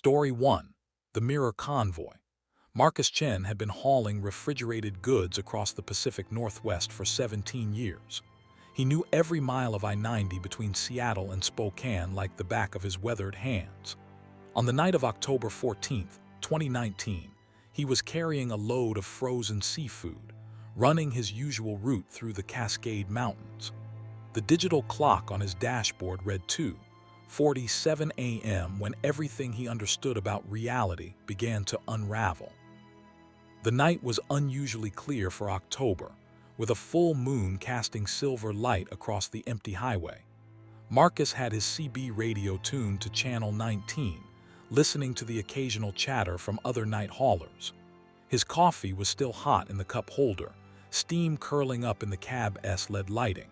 Story 1. The Mirror Convoy. Marcus Chen had been hauling refrigerated goods across the Pacific Northwest for 17 years. He knew every mile of I-90 between Seattle and Spokane like the back of his weathered hands. On the night of October 14, 2019, he was carrying a load of frozen seafood, running his usual route through the Cascade Mountains. The digital clock on his dashboard read 2:47 a.m. when everything he understood about reality began to unravel. The night was unusually clear for October, with a full moon casting silver light across the empty highway. Marcus had his CB radio tuned to channel 19, listening to the occasional chatter from other night haulers. His coffee was still hot in the cup holder, steam curling up in the cab's LED lighting.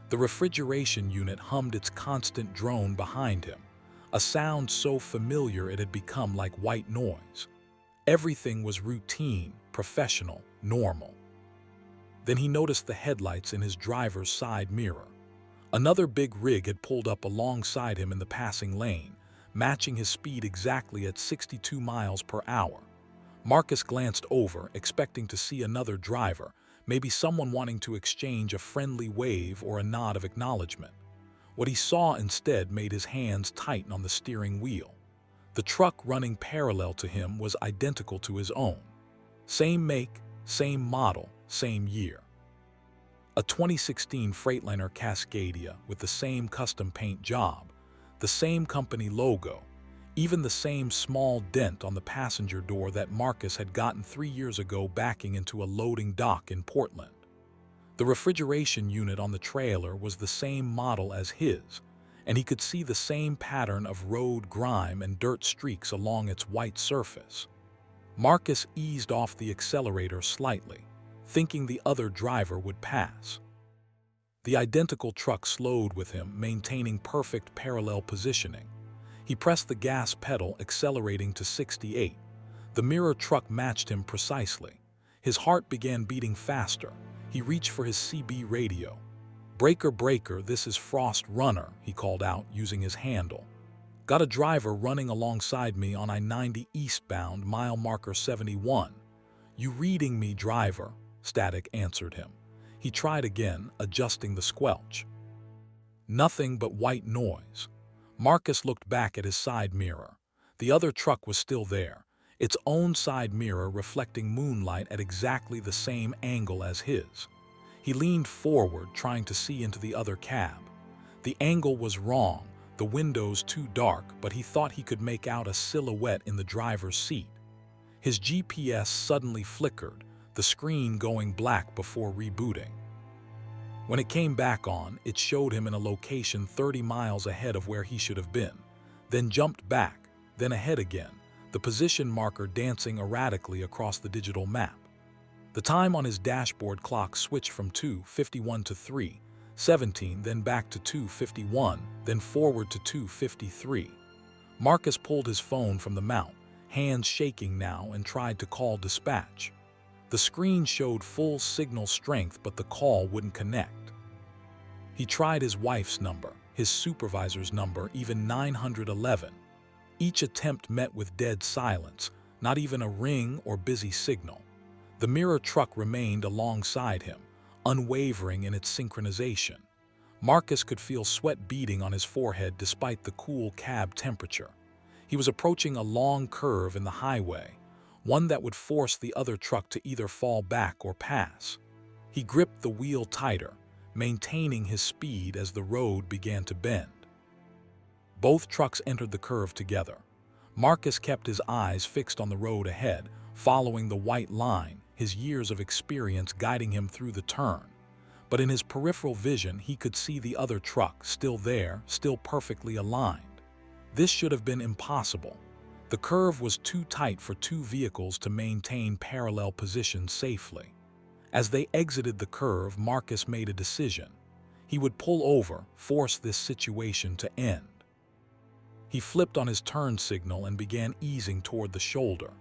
The refrigeration unit hummed its constant drone behind him, a sound so familiar it had become like white noise. Everything was routine, professional, normal. Then he noticed the headlights in his driver's side mirror. Another big rig had pulled up alongside him in the passing lane, matching his speed exactly at 62 miles per hour. Marcus glanced over, expecting to see another driver, maybe someone wanting to exchange a friendly wave or a nod of acknowledgement. What he saw instead made his hands tighten on the steering wheel. The truck running parallel to him was identical to his own. Same make, same model, same year. A 2016 Freightliner Cascadia with the same custom paint job, the same company logo, even the same small dent on the passenger door that Marcus had gotten 3 years ago backing into a loading dock in Portland. The refrigeration unit on the trailer was the same model as his, and he could see the same pattern of road grime and dirt streaks along its white surface. Marcus eased off the accelerator slightly, thinking the other driver would pass. The identical truck slowed with him, maintaining perfect parallel positioning. He pressed the gas pedal, accelerating to 68. The mirror truck matched him precisely. His heart began beating faster. He reached for his CB radio. "Breaker, breaker, this is Frost Runner," he called out, using his handle. "Got a driver running alongside me on I-90 eastbound, mile marker 71. You reading me, driver?" Static answered him. He tried again, adjusting the squelch. Nothing but white noise. Marcus looked back at his side mirror. The other truck was still there, its own side mirror reflecting moonlight at exactly the same angle as his. He leaned forward, trying to see into the other cab. The angle was wrong, the windows too dark, but he thought he could make out a silhouette in the driver's seat. His GPS suddenly flickered, the screen going black before rebooting. When it came back on, it showed him in a location 30 miles ahead of where he should have been, then jumped back, then ahead again, the position marker dancing erratically across the digital map. The time on his dashboard clock switched from 2:51 to 3:17, then back to 2:51, then forward to 2:53. Marcus pulled his phone from the mount, hands shaking now, and tried to call dispatch. The screen showed full signal strength, but the call wouldn't connect. He tried his wife's number, his supervisor's number, even 911. Each attempt met with dead silence, not even a ring or busy signal. The mirror truck remained alongside him, unwavering in its synchronization. Marcus could feel sweat beading on his forehead despite the cool cab temperature. He was approaching a long curve in the highway, one that would force the other truck to either fall back or pass. He gripped the wheel tighter, maintaining his speed as the road began to bend. Both trucks entered the curve together. Marcus kept his eyes fixed on the road ahead, following the white line, his years of experience guiding him through the turn. But in his peripheral vision, he could see the other truck, still there, still perfectly aligned. This should have been impossible. The curve was too tight for two vehicles to maintain parallel positions safely. As they exited the curve, Marcus made a decision. He would pull over, force this situation to end. He flipped on his turn signal and began easing toward the shoulder.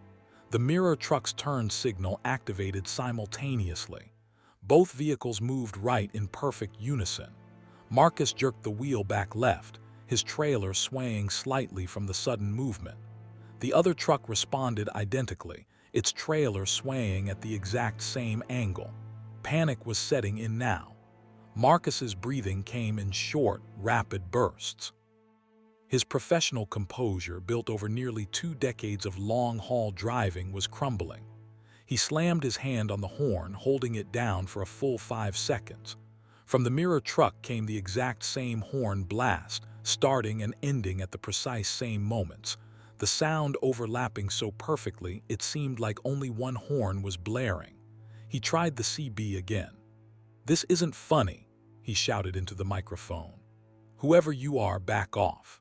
The mirror truck's turn signal activated simultaneously. Both vehicles moved right in perfect unison. Marcus jerked the wheel back left, his trailer swaying slightly from the sudden movement. The other truck responded identically, its trailer swaying at the exact same angle. Panic was setting in now. Marcus's breathing came in short, rapid bursts. His professional composure, built over nearly 2 decades of long-haul driving, was crumbling. He slammed his hand on the horn, holding it down for a full 5 seconds. From the mirror truck came the exact same horn blast, starting and ending at the precise same moments, the sound overlapping so perfectly it seemed like only one horn was blaring. He tried the CB again. "This isn't funny," he shouted into the microphone. "Whoever you are, back off."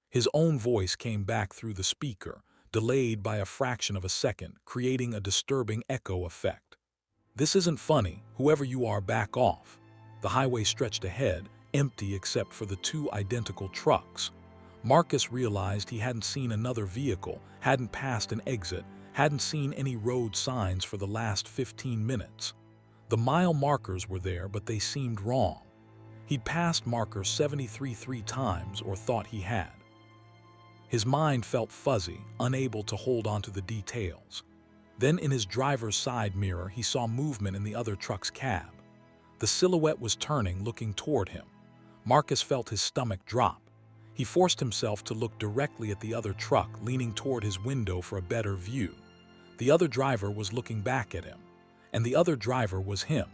His own voice came back through the speaker, delayed by a fraction of a second, creating a disturbing echo effect. "This isn't funny. Whoever you are, back off." The highway stretched ahead, empty except for the 2 identical trucks. Marcus realized he hadn't seen another vehicle, hadn't passed an exit, hadn't seen any road signs for the last 15 minutes. The mile markers were there, but they seemed wrong. He'd passed marker 73 3 times, or thought he had. His mind felt fuzzy, unable to hold on to the details. Then in his driver's side mirror, he saw movement in the other truck's cab. The silhouette was turning, looking toward him. Marcus felt his stomach drop. He forced himself to look directly at the other truck, leaning toward his window for a better view. The other driver was looking back at him, and the other driver was him.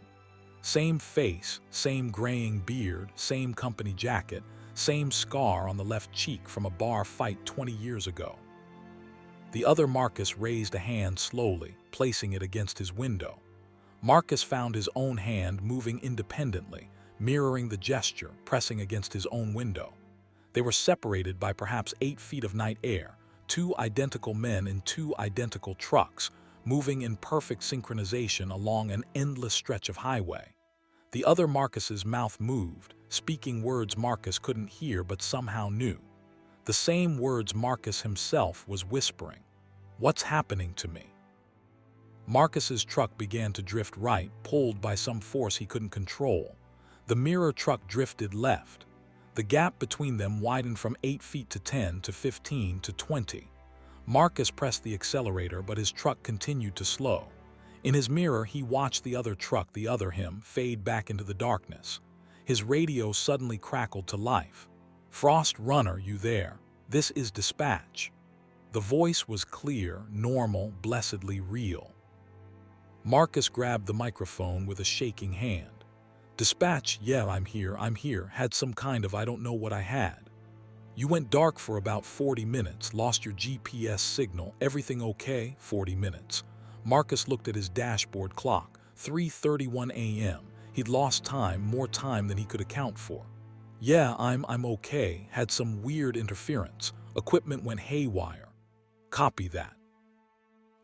Same face, same graying beard, same company jacket, same scar on the left cheek from a bar fight 20 years ago. The other Marcus raised a hand slowly, placing it against his window. Marcus found his own hand moving independently, mirroring the gesture, pressing against his own window. They were separated by perhaps 8 feet of night air, 2 identical men in 2 identical trucks, moving in perfect synchronization along an endless stretch of highway. The other Marcus's mouth moved, speaking words Marcus couldn't hear but somehow knew. The same words Marcus himself was whispering. "What's happening to me?" Marcus's truck began to drift right, pulled by some force he couldn't control. The mirror truck drifted left. The gap between them widened from 8 feet to 10 to 15 to 20. Marcus pressed the accelerator, but his truck continued to slow. In his mirror, he watched the other truck, the other him, fade back into the darkness. His radio suddenly crackled to life. "Frost Runner, you there? This is dispatch." The voice was clear, normal, blessedly real. Marcus grabbed the microphone with a shaking hand. "Dispatch, yeah, I'm here, had some kind of I don't know what I had. You went dark for about 40 minutes, lost your GPS signal, everything okay? 40 minutes. Marcus looked at his dashboard clock, 3:31 a.m. He'd lost time, more time than he could account for. "Yeah, I'm okay, had some weird interference. Equipment went haywire." "Copy that.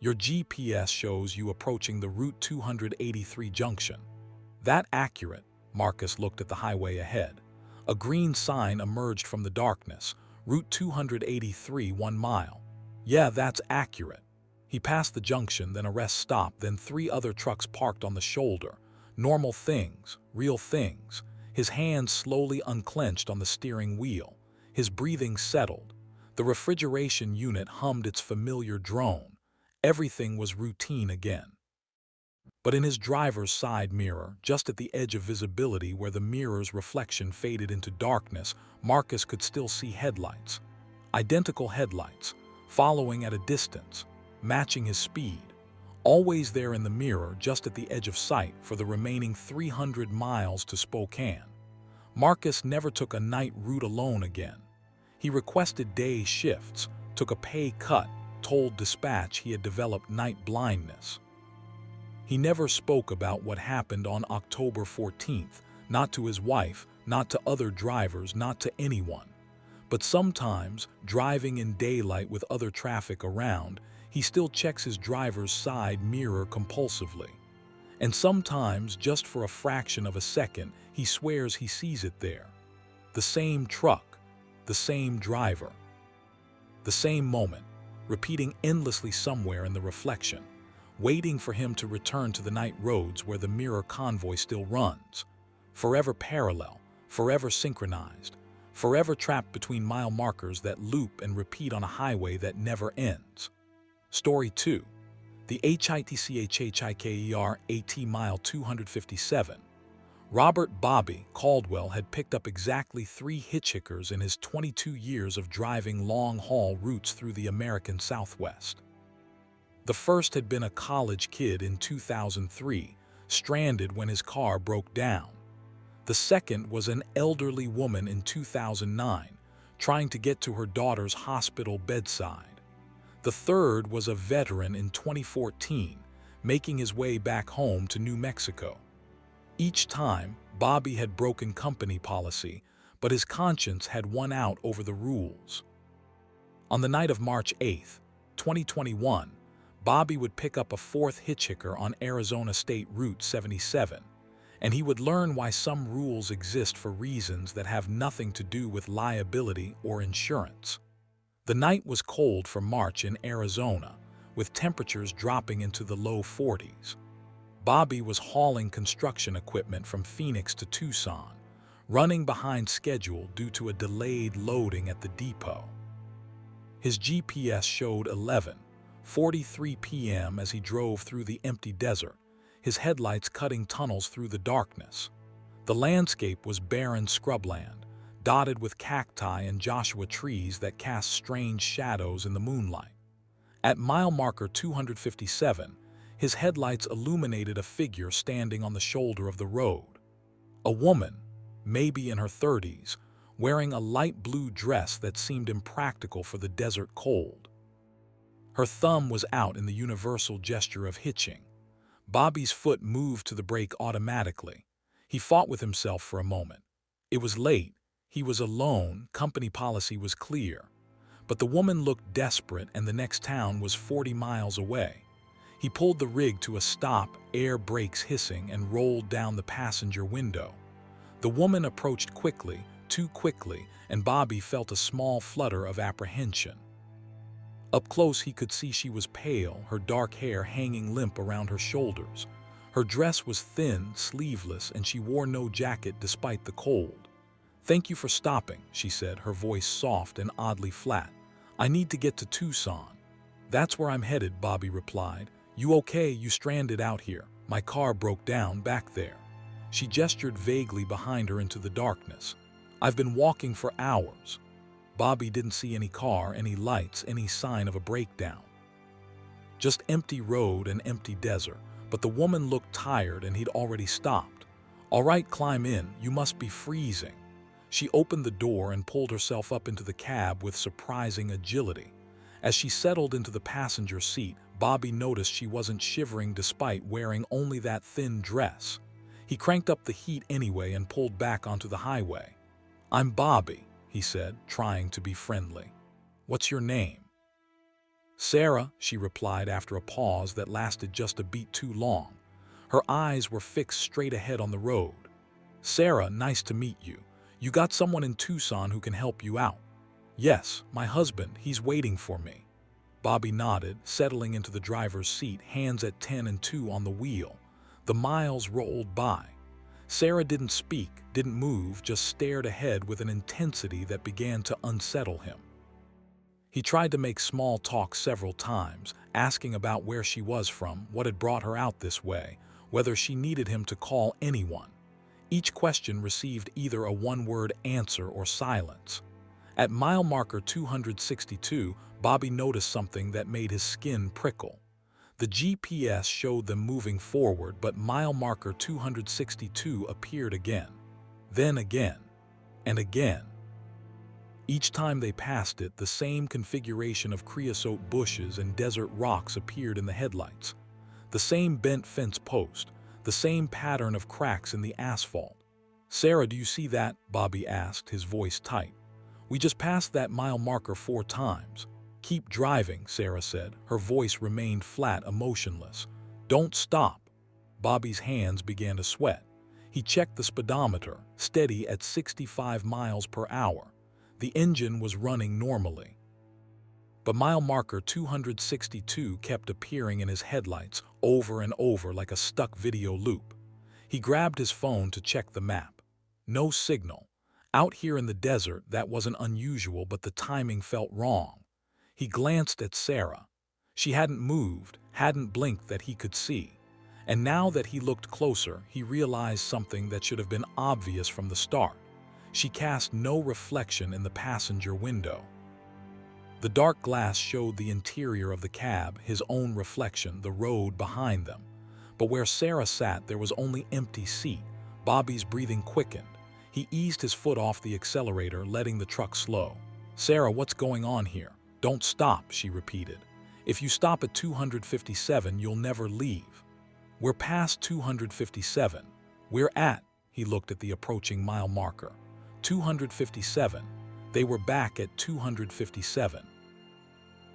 Your GPS shows you approaching the Route 283 junction." "That accurate?" Marcus looked at the highway ahead. A green sign emerged from the darkness. "Route 283, 1 mile." "Yeah, that's accurate." He passed the junction, then a rest stop, then 3 other trucks parked on the shoulder. Normal things, real things. His hands slowly unclenched on the steering wheel. His breathing settled. The refrigeration unit hummed its familiar drone. Everything was routine again. But in his driver's side mirror, just at the edge of visibility where the mirror's reflection faded into darkness, Marcus could still see headlights. Identical headlights, following at a distance, matching his speed. Always there in the mirror, just at the edge of sight for the remaining 300 miles to Spokane. Marcus never took a night route alone again. He requested day shifts, took a pay cut, told dispatch he had developed night blindness. He never spoke about what happened on October 14th, not to his wife, not to other drivers, not to anyone. But sometimes, driving in daylight with other traffic around, he still checks his driver's side mirror compulsively. And sometimes, just for a fraction of a second, he swears he sees it there. The same truck, the same driver. The same moment, repeating endlessly somewhere in the reflection, waiting for him to return to the night roads where the mirror convoy still runs. Forever parallel, forever synchronized, forever trapped between mile markers that loop and repeat on a highway that never ends. Story 2. The HITCHHIKER AT Mile 257. Robert Bobby Caldwell had picked up exactly 3 hitchhikers in his 22 years of driving long-haul routes through the American Southwest. The first had been a college kid in 2003, stranded when his car broke down. The second was an elderly woman in 2009, trying to get to her daughter's hospital bedside. The third was a veteran in 2014, making his way back home to New Mexico. Each time, Bobby had broken company policy, but his conscience had won out over the rules. On the night of March 8, 2021, Bobby would pick up a 4th hitchhiker on Arizona State Route 77, and he would learn why some rules exist for reasons that have nothing to do with liability or insurance. The night was cold for March in Arizona, with temperatures dropping into the low 40s. Bobby was hauling construction equipment from Phoenix to Tucson, running behind schedule due to a delayed loading at the depot. His GPS showed 11:43 p.m. as he drove through the empty desert, his headlights cutting tunnels through the darkness. The landscape was barren scrubland, dotted with cacti and Joshua trees that cast strange shadows in the moonlight. At mile marker 257, his headlights illuminated a figure standing on the shoulder of the road. A woman, maybe in her 30s, wearing a light blue dress that seemed impractical for the desert cold. Her thumb was out in the universal gesture of hitching. Bobby's foot moved to the brake automatically. He fought with himself for a moment. It was late. He was alone. Company policy was clear. But the woman looked desperate, and the next town was 40 miles away. He pulled the rig to a stop, air brakes hissing, and rolled down the passenger window. The woman approached quickly, too quickly, and Bobby felt a small flutter of apprehension. Up close, he could see she was pale, her dark hair hanging limp around her shoulders. Her dress was thin, sleeveless, and she wore no jacket despite the cold. "Thank you for stopping," she said, her voice soft and oddly flat. "I need to get to Tucson." "That's where I'm headed," Bobby replied. "You okay? You stranded out here? My car broke down back there." She gestured vaguely behind her into the darkness. "I've been walking for hours." Bobby didn't see any car, any lights, any sign of a breakdown. Just empty road and empty desert, but the woman looked tired and he'd already stopped. "All right, climb in. You must be freezing." She opened the door and pulled herself up into the cab with surprising agility. As she settled into the passenger seat, Bobby noticed she wasn't shivering despite wearing only that thin dress. He cranked up the heat anyway and pulled back onto the highway. "I'm Bobby," he said, trying to be friendly. "What's your name?" "Sarah," she replied after a pause that lasted just a beat too long. Her eyes were fixed straight ahead on the road. "Sarah, nice to meet you. You got someone in Tucson who can help you out?" "Yes, my husband. He's waiting for me." Bobby nodded, settling into the driver's seat, hands at 10 and 2 on the wheel. The miles rolled by. Sarah didn't speak, didn't move, just stared ahead with an intensity that began to unsettle him. He tried to make small talk several times, asking about where she was from, what had brought her out this way, whether she needed him to call anyone. Each question received either a one-word answer or silence. At mile marker 262, Bobby noticed something that made his skin prickle. The GPS showed them moving forward, but mile marker 262 appeared again. Then again. And again. Each time they passed it, the same configuration of creosote bushes and desert rocks appeared in the headlights. The same bent fence post, the same pattern of cracks in the asphalt. "Sarah, do you see that?" Bobby asked, his voice tight. "We just passed that mile marker 4 times. "Keep driving," Sarah said. Her voice remained flat, emotionless. "Don't stop." Bobby's hands began to sweat. He checked the speedometer, steady at 65 miles per hour. The engine was running normally. But mile marker 262 kept appearing in his headlights over and over like a stuck video loop. He grabbed his phone to check the map. No signal. Out here in the desert, that wasn't unusual, but the timing felt wrong. He glanced at Sarah. She hadn't moved, hadn't blinked that he could see. And now that he looked closer, he realized something that should have been obvious from the start. She cast no reflection in the passenger window. The dark glass showed the interior of the cab, his own reflection, the road behind them. But where Sarah sat, there was only empty seat. Bobby's breathing quickened. He eased his foot off the accelerator, letting the truck slow. "Sarah, what's going on here?" "Don't stop," she repeated. "If you stop at 257, you'll never leave." "We're past 257. We're at," he looked at the approaching mile marker. 257. They were back at 257.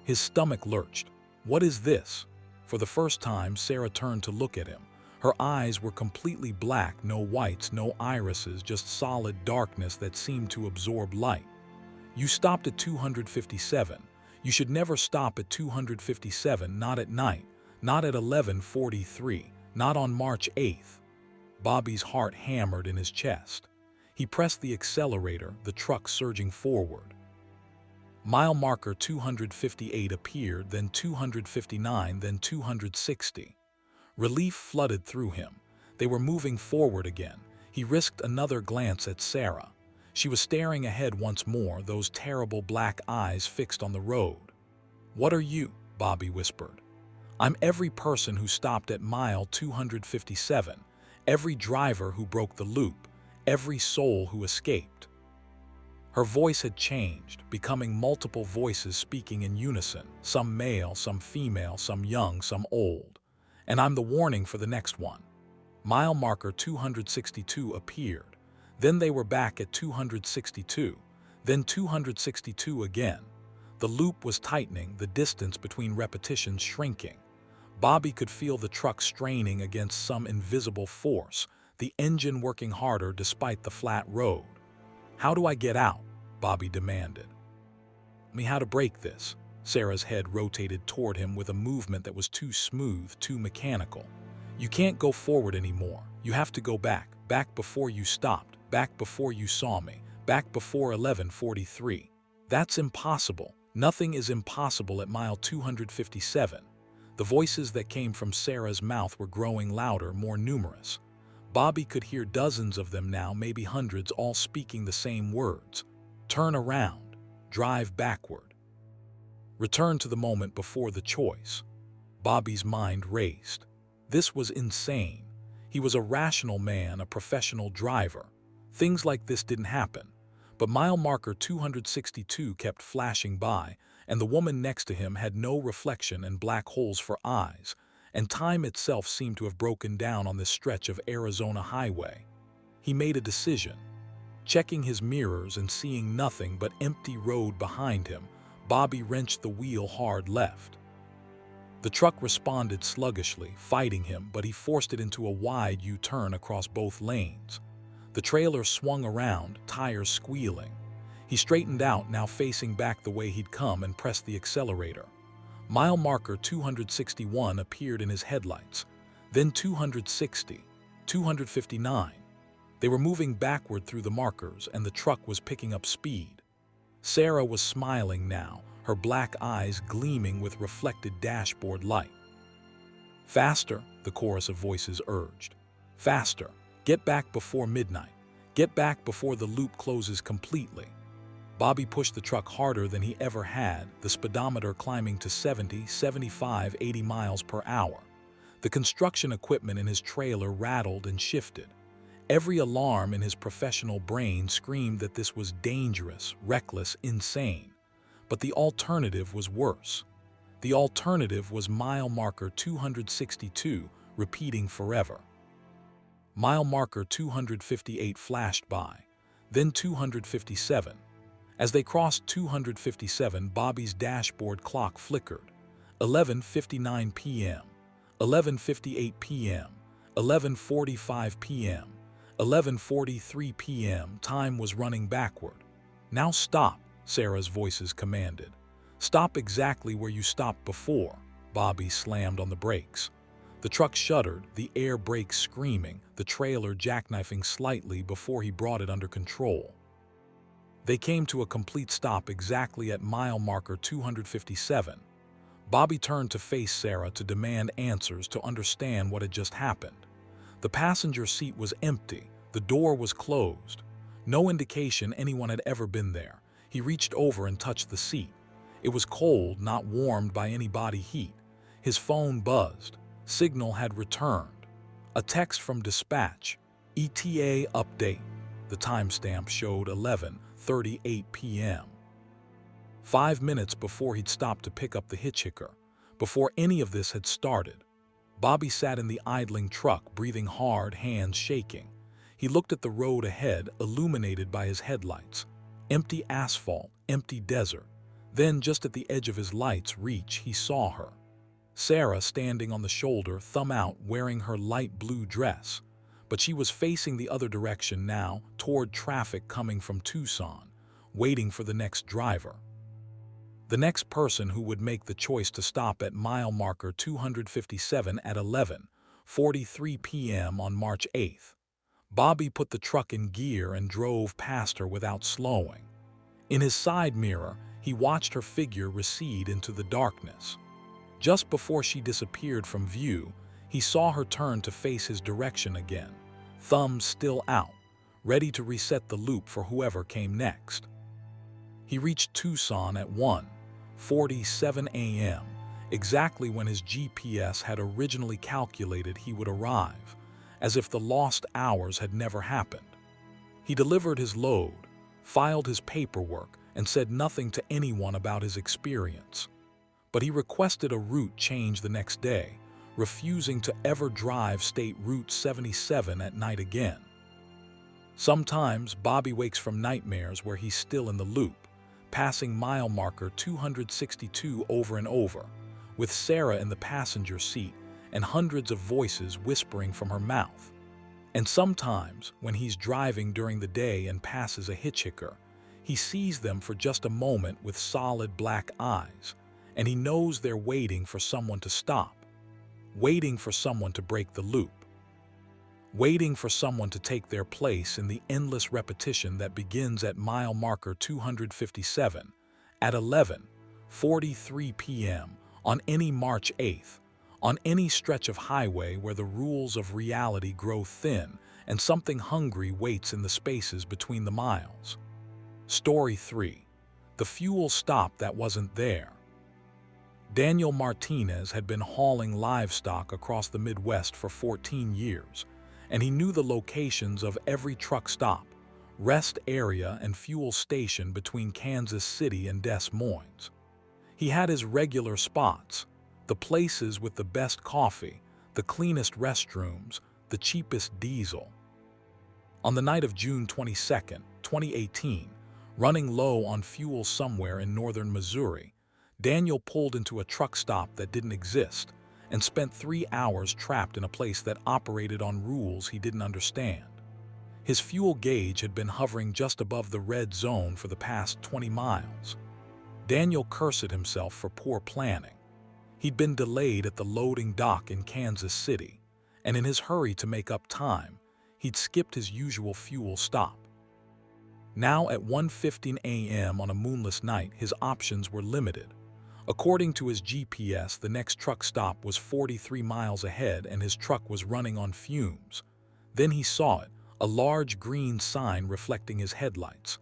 His stomach lurched. "What is this?" For the first time, Sarah turned to look at him. Her eyes were completely black, no whites, no irises, just solid darkness that seemed to absorb light. "You stopped at 257. You should never stop at 257, not at night, not at 11:43, not on March 8th. Bobby's heart hammered in his chest. He pressed the accelerator, the truck surging forward. Mile marker 258 appeared, then 259, then 260. Relief flooded through him. They were moving forward again. He risked another glance at Sarah. She was staring ahead once more, those terrible black eyes fixed on the road. "What are you?" Bobby whispered. "I'm every person who stopped at mile 257, every driver who broke the loop, every soul who escaped." Her voice had changed, becoming multiple voices speaking in unison, some male, some female, some young, some old. "And I'm the warning for the next one." Mile marker 262 appeared. Then they were back at 262, then 262 again. The loop was tightening, the distance between repetitions shrinking. Bobby could feel the truck straining against some invisible force, the engine working harder despite the flat road. "How do I get out?" Bobby demanded. "Tell me how to break this." Sarah's head rotated toward him with a movement that was too smooth, too mechanical. "You can't go forward anymore. You have to go back, back before you stopped, back before you saw me, back before 11:43. That's impossible. Nothing is impossible at mile 257. The voices that came from Sarah's mouth were growing louder, more numerous. Bobby could hear dozens of them now, maybe hundreds, all speaking the same words. Turn around. Drive backward. Return to the moment before the choice. Bobby's mind raced. This was insane. He was a rational man, a professional driver. Things like this didn't happen. But mile marker 262 kept flashing by, and the woman next to him had no reflection and black holes for eyes, and time itself seemed to have broken down on this stretch of Arizona highway. He made a decision. Checking his mirrors and seeing nothing but empty road behind him, Bobby wrenched the wheel hard left. The truck responded sluggishly, fighting him, but he forced it into a wide U-turn across both lanes. The trailer swung around, tires squealing. He straightened out, now facing back the way he'd come, and pressed the accelerator. Mile marker 261 appeared in his headlights, then 260, 259. They were moving backward through the markers, and the truck was picking up speed. Sarah was smiling now, her black eyes gleaming with reflected dashboard light. "Faster," the chorus of voices urged. "Faster. Get back before midnight. Get back before the loop closes completely." Bobby pushed the truck harder than he ever had, the speedometer climbing to 70, 75, 80 miles per hour. The construction equipment in his trailer rattled and shifted. Every alarm in his professional brain screamed that this was dangerous, reckless, insane. But the alternative was worse. The alternative was mile marker 262, repeating forever. Mile marker 258 flashed by, then 257. As they crossed 257, Bobby's dashboard clock flickered. 11:59 p.m., 11:58 p.m., 11:45 p.m., 11:43 p.m. Time was running backward. "Now stop," Sarah's voices commanded. "Stop exactly where you stopped before." Bobby slammed on the brakes. The truck shuddered, the air brakes screaming, the trailer jackknifing slightly before he brought it under control. They came to a complete stop exactly at mile marker 257. Bobby turned to face Sarah to demand answers to understand what had just happened. The passenger seat was empty, the door was closed. No indication anyone had ever been there. He reached over and touched the seat. It was cold, not warmed by any body heat. His phone buzzed. Signal had returned. A text from dispatch. ETA update. The timestamp showed 11:38 p.m. 5 minutes before he'd stopped to pick up the hitchhiker. Before any of this had started, Bobby sat in the idling truck, breathing hard, hands shaking. He looked at the road ahead, illuminated by his headlights. Empty asphalt, empty desert. Then, just at the edge of his light's reach, he saw her. Sarah standing on the shoulder, thumb out, wearing her light blue dress. But she was facing the other direction now, toward traffic coming from Tucson, waiting for the next driver. The next person who would make the choice to stop at mile marker 257 at 11:43 p.m. on March 8th. Bobby put the truck in gear and drove past her without slowing. In his side mirror, he watched her figure recede into the darkness. Just before she disappeared from view, he saw her turn to face his direction again, thumbs still out, ready to reset the loop for whoever came next. He reached Tucson at 1:47 a.m., exactly when his GPS had originally calculated he would arrive, as if the lost hours had never happened. He delivered his load, filed his paperwork, and said nothing to anyone about his experience. But he requested a route change the next day, refusing to ever drive State Route 77 at night again. Sometimes Bobby wakes from nightmares where he's still in the loop, passing mile marker 262 over and over, with Sarah in the passenger seat and hundreds of voices whispering from her mouth. And sometimes, when he's driving during the day and passes a hitchhiker, he sees them for just a moment with solid black eyes, and he knows they're waiting for someone to stop, waiting for someone to break the loop, waiting for someone to take their place in the endless repetition that begins at mile marker 257 at 11:43 p.m. on any March 8th, on any stretch of highway where the rules of reality grow thin and something hungry waits in the spaces between the miles. Story 3. The fuel stop that wasn't there. Daniel Martinez had been hauling livestock across the Midwest for 14 years, and he knew the locations of every truck stop, rest area, and fuel station between Kansas City and Des Moines. He had his regular spots, the places with the best coffee, the cleanest restrooms, the cheapest diesel. On the night of June 22, 2018, running low on fuel somewhere in northern Missouri, Daniel pulled into a truck stop that didn't exist and spent 3 hours trapped in a place that operated on rules he didn't understand. His fuel gauge had been hovering just above the red zone for the past 20 miles. Daniel cursed himself for poor planning. He'd been delayed at the loading dock in Kansas City, and in his hurry to make up time, he'd skipped his usual fuel stop. Now at 1:15 a.m. on a moonless night, his options were limited. According to his GPS, the next truck stop was 43 miles ahead and his truck was running on fumes. Then he saw it, a large green sign reflecting his headlights.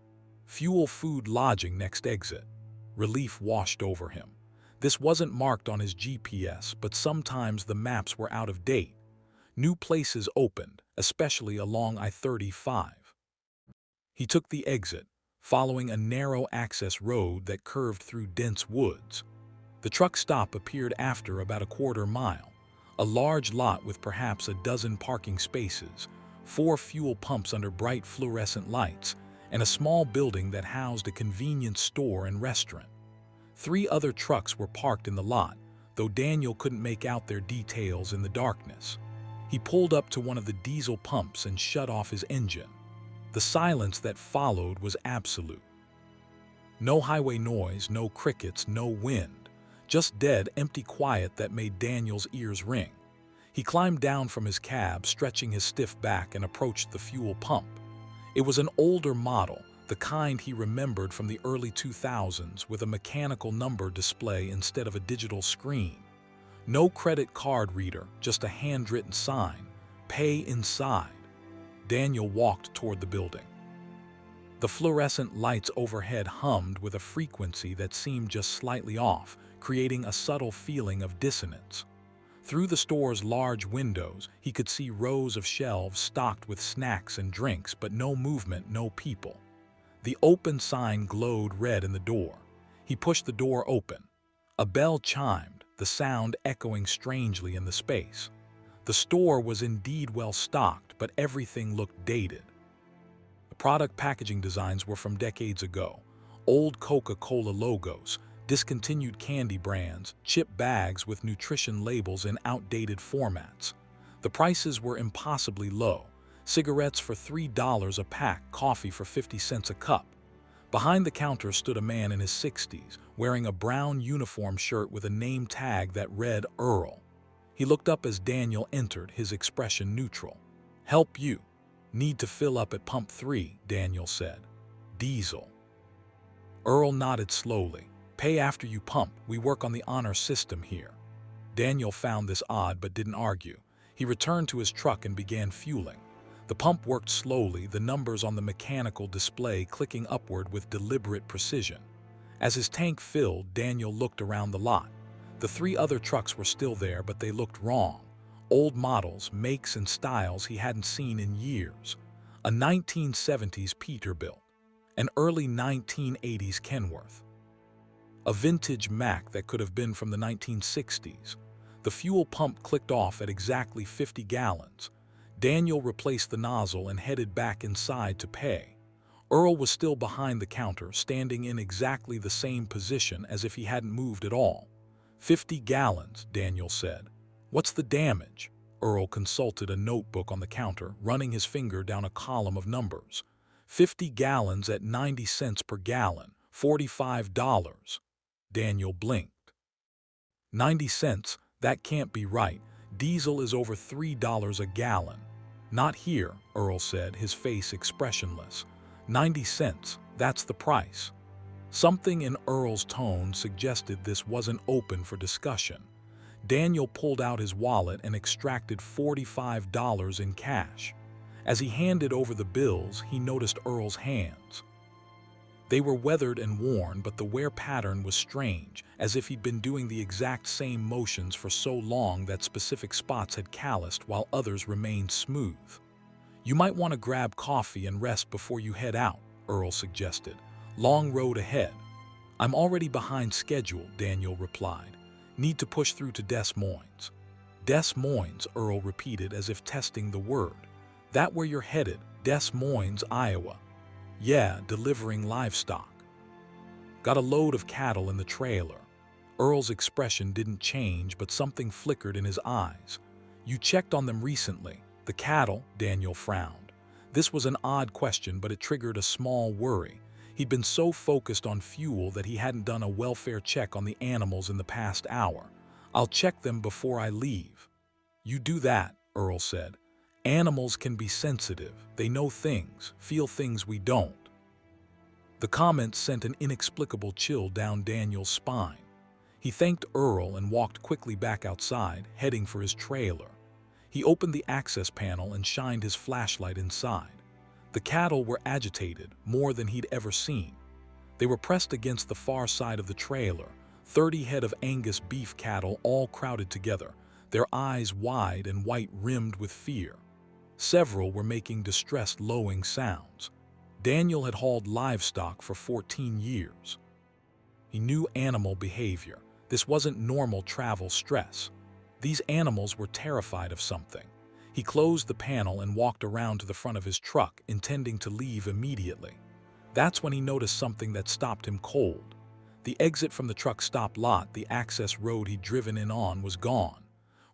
Fuel Food Lodging next exit. Relief washed over him. This wasn't marked on his GPS, but sometimes the maps were out of date. New places opened, especially along I-35. He took the exit, following a narrow access road that curved through dense woods. The truck stop appeared after about a quarter mile, a large lot with perhaps a dozen parking spaces, 4 fuel pumps under bright fluorescent lights, and a small building that housed a convenience store and restaurant. 3 other trucks were parked in the lot, though Daniel couldn't make out their details in the darkness. He pulled up to one of the diesel pumps and shut off his engine. The silence that followed was absolute. No highway noise, no crickets, no wind. Just dead, empty quiet that made Daniel's ears ring. He climbed down from his cab, stretching his stiff back, and approached the fuel pump. It was an older model, the kind he remembered from the early 2000s with a mechanical number display instead of a digital screen. No credit card reader, just a handwritten sign, "Pay inside." Daniel walked toward the building. The fluorescent lights overhead hummed with a frequency that seemed just slightly off, creating a subtle feeling of dissonance. Through the store's large windows, he could see rows of shelves stocked with snacks and drinks, but no movement, no people. The open sign glowed red in the door. He pushed the door open. A bell chimed, the sound echoing strangely in the space. The store was indeed well stocked, but everything looked dated. The product packaging designs were from decades ago. Old Coca-Cola logos, discontinued candy brands, chip bags with nutrition labels in outdated formats. The prices were impossibly low. Cigarettes for $3 a pack, coffee for 50 cents a cup. Behind the counter stood a man in his 60s, wearing a brown uniform shirt with a name tag that read Earl. He looked up as Daniel entered, his expression neutral. "Help you. Need to fill up at pump 3, Daniel said. "Diesel." Earl nodded slowly. "Pay after you pump. We work on the honor system here." Daniel found this odd but didn't argue. He returned to his truck and began fueling. The pump worked slowly, the numbers on the mechanical display clicking upward with deliberate precision. As his tank filled, Daniel looked around the lot. The 3 other trucks were still there, but they looked wrong. Old models, makes and styles he hadn't seen in years. A 1970s Peterbilt, an early 1980s Kenworth, a vintage Mack that could have been from the 1960s. The fuel pump clicked off at exactly 50 gallons. Daniel replaced the nozzle and headed back inside to pay. Earl was still behind the counter, standing in exactly the same position as if he hadn't moved at all. 50 gallons, Daniel said. "What's the damage?" Earl consulted a notebook on the counter, running his finger down a column of numbers. 50 gallons at 90 cents per gallon, $45. Daniel blinked. 90 cents? That can't be right. Diesel is over $3 a gallon. "Not here," Earl said, his face expressionless. 90 cents, that's the price. Something in Earl's tone suggested this wasn't open for discussion. Daniel pulled out his wallet and extracted $45 in cash. As he handed over the bills, he noticed Earl's hands. They were weathered and worn, but the wear pattern was strange, as if he'd been doing the exact same motions for so long that specific spots had calloused while others remained smooth. "You might want to grab coffee and rest before you head out," Earl suggested. "Long road ahead." "I'm already behind schedule," Daniel replied. "Need to push through to Des Moines." "Des Moines," Earl repeated as if testing the word. "That where you're headed, Des Moines, Iowa." "Yeah, delivering livestock." "Got a load of cattle in the trailer." Earl's expression didn't change, but something flickered in his eyes. "You checked on them recently?" "The cattle?" Daniel frowned. This was an odd question, but it triggered a small worry. He'd been so focused on fuel that he hadn't done a welfare check on the animals in the past hour. "I'll check them before I leave." "You do that," Earl said. "Animals can be sensitive. They know things, feel things we don't." The comment sent an inexplicable chill down Daniel's spine. He thanked Earl and walked quickly back outside, heading for his trailer. He opened the access panel and shined his flashlight inside. The cattle were agitated, more than he'd ever seen. They were pressed against the far side of the trailer, 30 head of Angus beef cattle all crowded together, their eyes wide and white-rimmed with fear. Several were making distressed lowing sounds. Daniel had hauled livestock for 14 years. He knew animal behavior. This wasn't normal travel stress. These animals were terrified of something. He closed the panel and walked around to the front of his truck, intending to leave immediately. That's when he noticed something that stopped him cold. The exit from the truck stop lot, the access road he'd driven in on, was gone.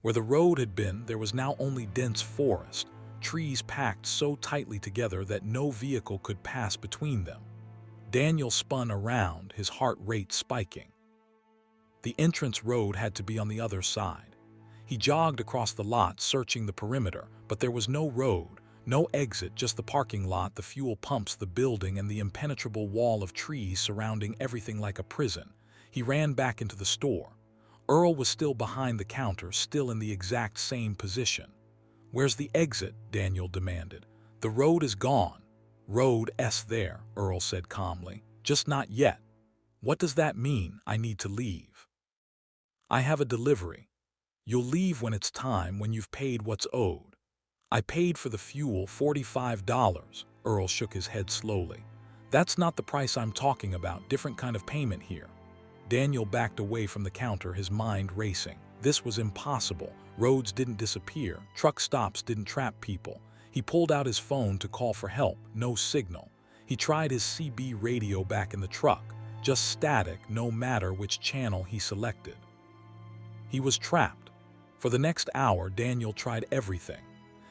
Where the road had been, there was now only dense forest, trees packed so tightly together that no vehicle could pass between them. Daniel spun around, his heart rate spiking. The entrance road had to be on the other side. He jogged across the lot, searching the perimeter, but there was no road, No exit, just the parking lot, the fuel pumps, the building, and the impenetrable wall of trees surrounding everything like a prison. He ran back into the store. Earl was still behind the counter, still in the exact same position. "Where's the exit?" Daniel demanded. "The road is gone." "Road's there," Earl said calmly. "Just not yet." "What does that mean?" "I need to leave. I have a delivery." "You'll leave when it's time, when you've paid what's owed." "I paid for the fuel, $45. Earl shook his head slowly. "That's not the price I'm talking about. Different kind of payment here." Daniel backed away from the counter, his mind racing. This was impossible. Roads didn't disappear. Truck stops didn't trap people. He pulled out his phone to call for help. No signal. He tried his CB radio back in the truck. Just static, no matter which channel he selected. He was trapped. For the next hour, Daniel tried everything.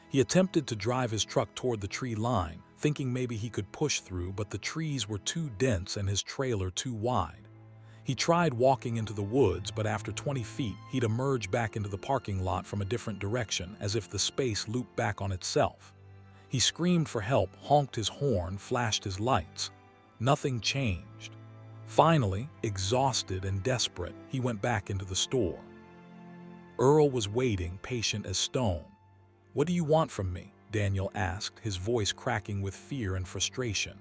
He attempted to drive his truck toward the tree line, thinking maybe he could push through, but the trees were too dense and his trailer too wide. He tried walking into the woods, but after 20 feet, he'd emerge back into the parking lot from a different direction, as if the space looped back on itself. He screamed for help, honked his horn, flashed his lights. Nothing changed. Finally, exhausted and desperate, he went back into the store. Earl was waiting, patient as stone. "What do you want from me?" Daniel asked, his voice cracking with fear and frustration.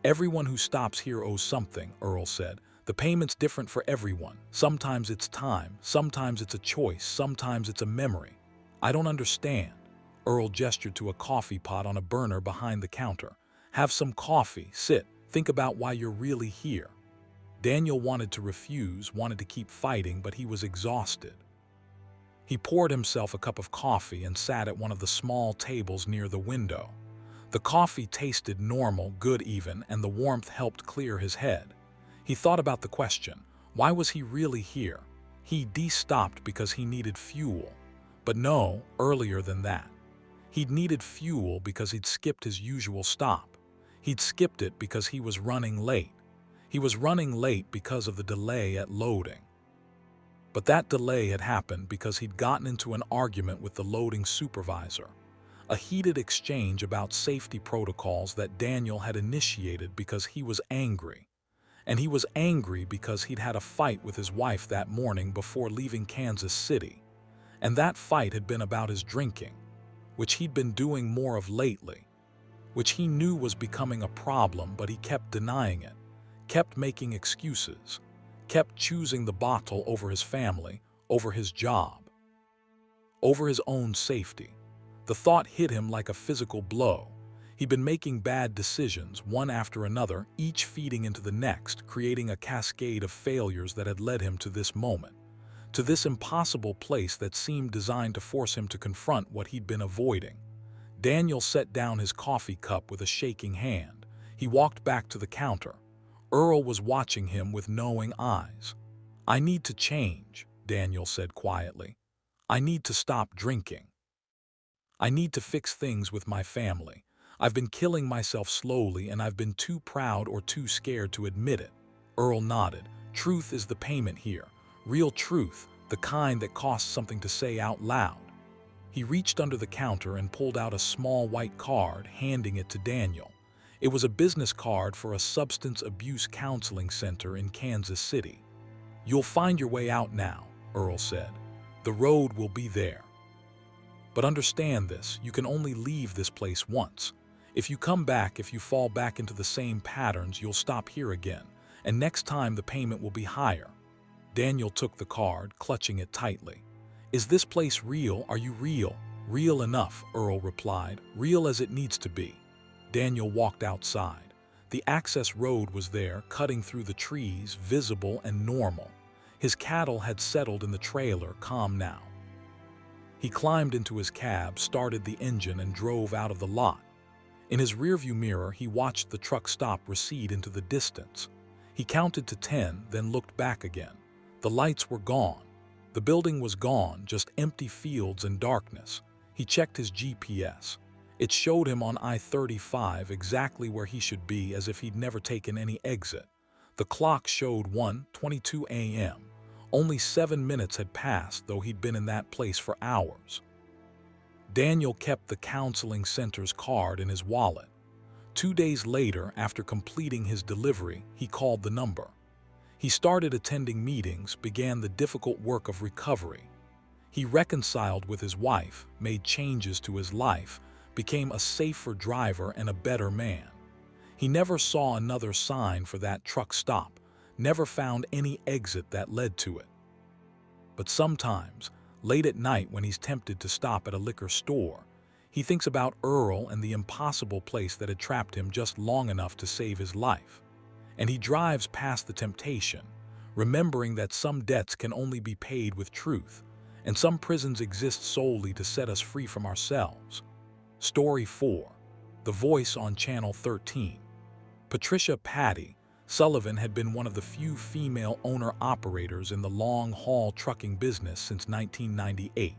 "Everyone who stops here owes something," Earl said. "The payment's different for everyone. Sometimes it's time, sometimes it's a choice, sometimes it's a memory." "I don't understand." Earl gestured to a coffee pot on a burner behind the counter. "Have some coffee, sit, think about why you're really here." Daniel wanted to refuse, wanted to keep fighting, but he was exhausted. He poured himself a cup of coffee and sat at one of the small tables near the window. The coffee tasted normal, good even, and the warmth helped clear his head. He thought about the question, why was he really here? He stopped because he needed fuel. But no, earlier than that. He'd needed fuel because he'd skipped his usual stop. He'd skipped it because he was running late. He was running late because of the delay at loading. But that delay had happened because he'd gotten into an argument with the loading supervisor. A heated exchange about safety protocols that Daniel had initiated because he was angry. And he was angry because he'd had a fight with his wife that morning before leaving Kansas City. And that fight had been about his drinking, which he'd been doing more of lately, which he knew was becoming a problem, but he kept denying it, kept making excuses, kept choosing the bottle over his family, over his job, over his own safety. The thought hit him like a physical blow. He'd been making bad decisions, one after another, each feeding into the next, creating a cascade of failures that had led him to this moment, to this impossible place that seemed designed to force him to confront what he'd been avoiding. Daniel set down his coffee cup with a shaking hand. He walked back to the counter. Earl was watching him with knowing eyes. "I need to change," Daniel said quietly. "I need to stop drinking. I need to fix things with my family. I've been killing myself slowly, and I've been too proud or too scared to admit it." Earl nodded. "Truth is the payment here. Real truth, the kind that costs something to say out loud." He reached under the counter and pulled out a small white card, handing it to Daniel. It was a business card for a substance abuse counseling center in Kansas City. "You'll find your way out now," Earl said. "The road will be there. But understand this, you can only leave this place once. If you come back, if you fall back into the same patterns, you'll stop here again, and next time the payment will be higher." Daniel took the card, clutching it tightly. "Is this place real? Are you real?" "Real enough," Earl replied. "Real as it needs to be." Daniel walked outside. The access road was there, cutting through the trees, visible and normal. His cattle had settled in the trailer, calm now. He climbed into his cab, started the engine, and drove out of the lot. In his rearview mirror, he watched the truck stop, recede into the distance. He counted to 10, then looked back again. The lights were gone. The building was gone, just empty fields and darkness. He checked his GPS. It showed him on I-35 exactly where he should be, as if he'd never taken any exit. The clock showed 1:22 a.m. Only 7 minutes had passed, though he'd been in that place for hours. Daniel kept the counseling center's card in his wallet. 2 days later, after completing his delivery, he called the number. He started attending meetings, began the difficult work of recovery. He reconciled with his wife, made changes to his life, became a safer driver and a better man. He never saw another sign for that truck stop, never found any exit that led to it. But sometimes, late at night when he's tempted to stop at a liquor store, he thinks about Earl and the impossible place that had trapped him just long enough to save his life. And he drives past the temptation, remembering that some debts can only be paid with truth, and some prisons exist solely to set us free from ourselves. Story 4. The Voice on Channel 13. Patricia "Patty" Sullivan had been one of the few female owner-operators in the long-haul trucking business since 1998.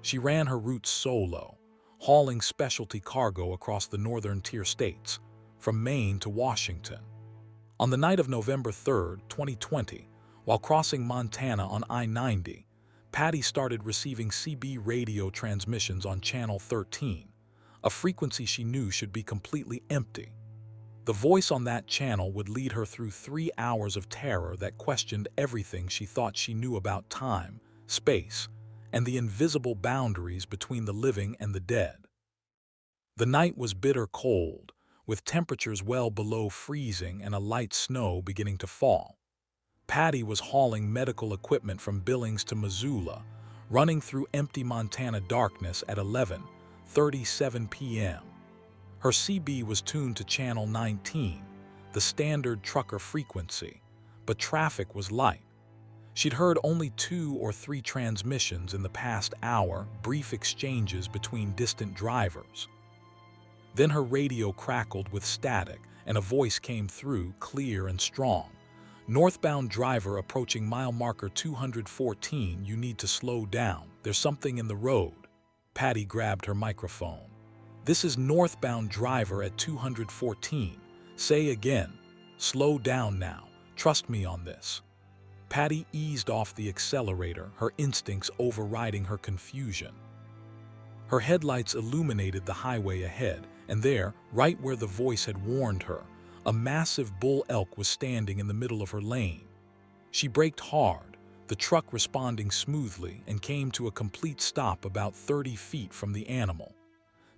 She ran her routes solo, hauling specialty cargo across the northern tier states, from Maine to Washington. On the night of November 3, 2020, while crossing Montana on I-90, Patty started receiving CB radio transmissions on Channel 13, a frequency she knew should be completely empty. The voice on that channel would lead her through 3 hours of terror that questioned everything she thought she knew about time, space, and the invisible boundaries between the living and the dead. The night was bitter cold, with temperatures well below freezing and a light snow beginning to fall. Patty was hauling medical equipment from Billings to Missoula, running through empty Montana darkness at 11:37 p.m. Her CB was tuned to Channel 19, the standard trucker frequency, but traffic was light. She'd heard only 2 or 3 transmissions in the past hour, brief exchanges between distant drivers. Then her radio crackled with static, and a voice came through, clear and strong. "Northbound driver approaching mile marker 214, you need to slow down. There's something in the road." Patty grabbed her microphone. "This is northbound driver at 214. Say again. Slow down now. Trust me on this." Patty eased off the accelerator, her instincts overriding her confusion. Her headlights illuminated the highway ahead, and there, right where the voice had warned her, a massive bull elk was standing in the middle of her lane. She braked hard, the truck responding smoothly, and came to a complete stop about 30 feet from the animal.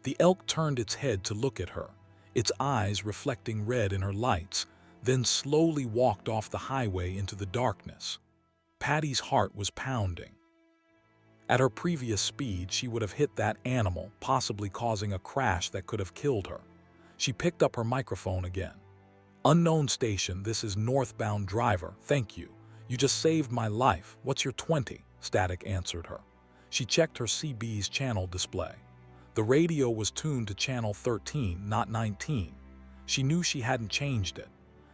The elk turned its head to look at her, its eyes reflecting red in her lights, then slowly walked off the highway into the darkness. Patty's heart was pounding. At her previous speed, she would have hit that animal, possibly causing a crash that could have killed her. She picked up her microphone again. "Unknown station, this is northbound driver. Thank you. You just saved my life. What's your 20? Static answered her. She checked her CB's channel display. The radio was tuned to Channel 13, not 19. She knew she hadn't changed it.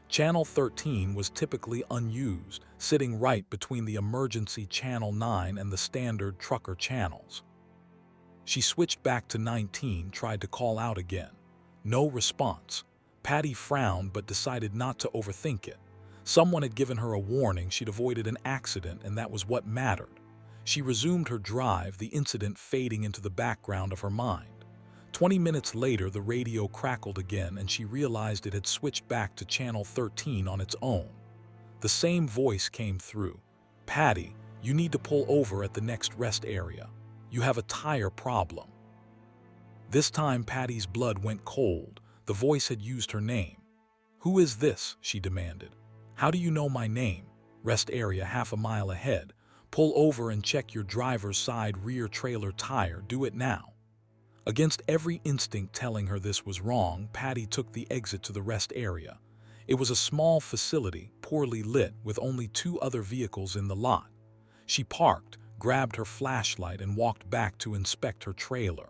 Channel 13 was typically unused, sitting right between the emergency Channel 9 and the standard trucker channels. She switched back to 19, tried to call out again. No response. Patty frowned but decided not to overthink it. Someone had given her a warning she'd avoided an accident, and that was what mattered. She resumed her drive, the incident fading into the background of her mind. 20 minutes later, the radio crackled again, and she realized it had switched back to Channel 13 on its own. The same voice came through. "Patty, you need to pull over at the next rest area. You have a tire problem." This time, Patty's blood went cold. The voice had used her name. "Who is this?" she demanded. "How do you know my name?" "Rest area half a mile ahead. Pull over and check your driver's side rear trailer tire. Do it now." Against every instinct telling her this was wrong, Patty took the exit to the rest area. It was a small facility, poorly lit, with only 2 other vehicles in the lot. She parked, grabbed her flashlight, and walked back to inspect her trailer.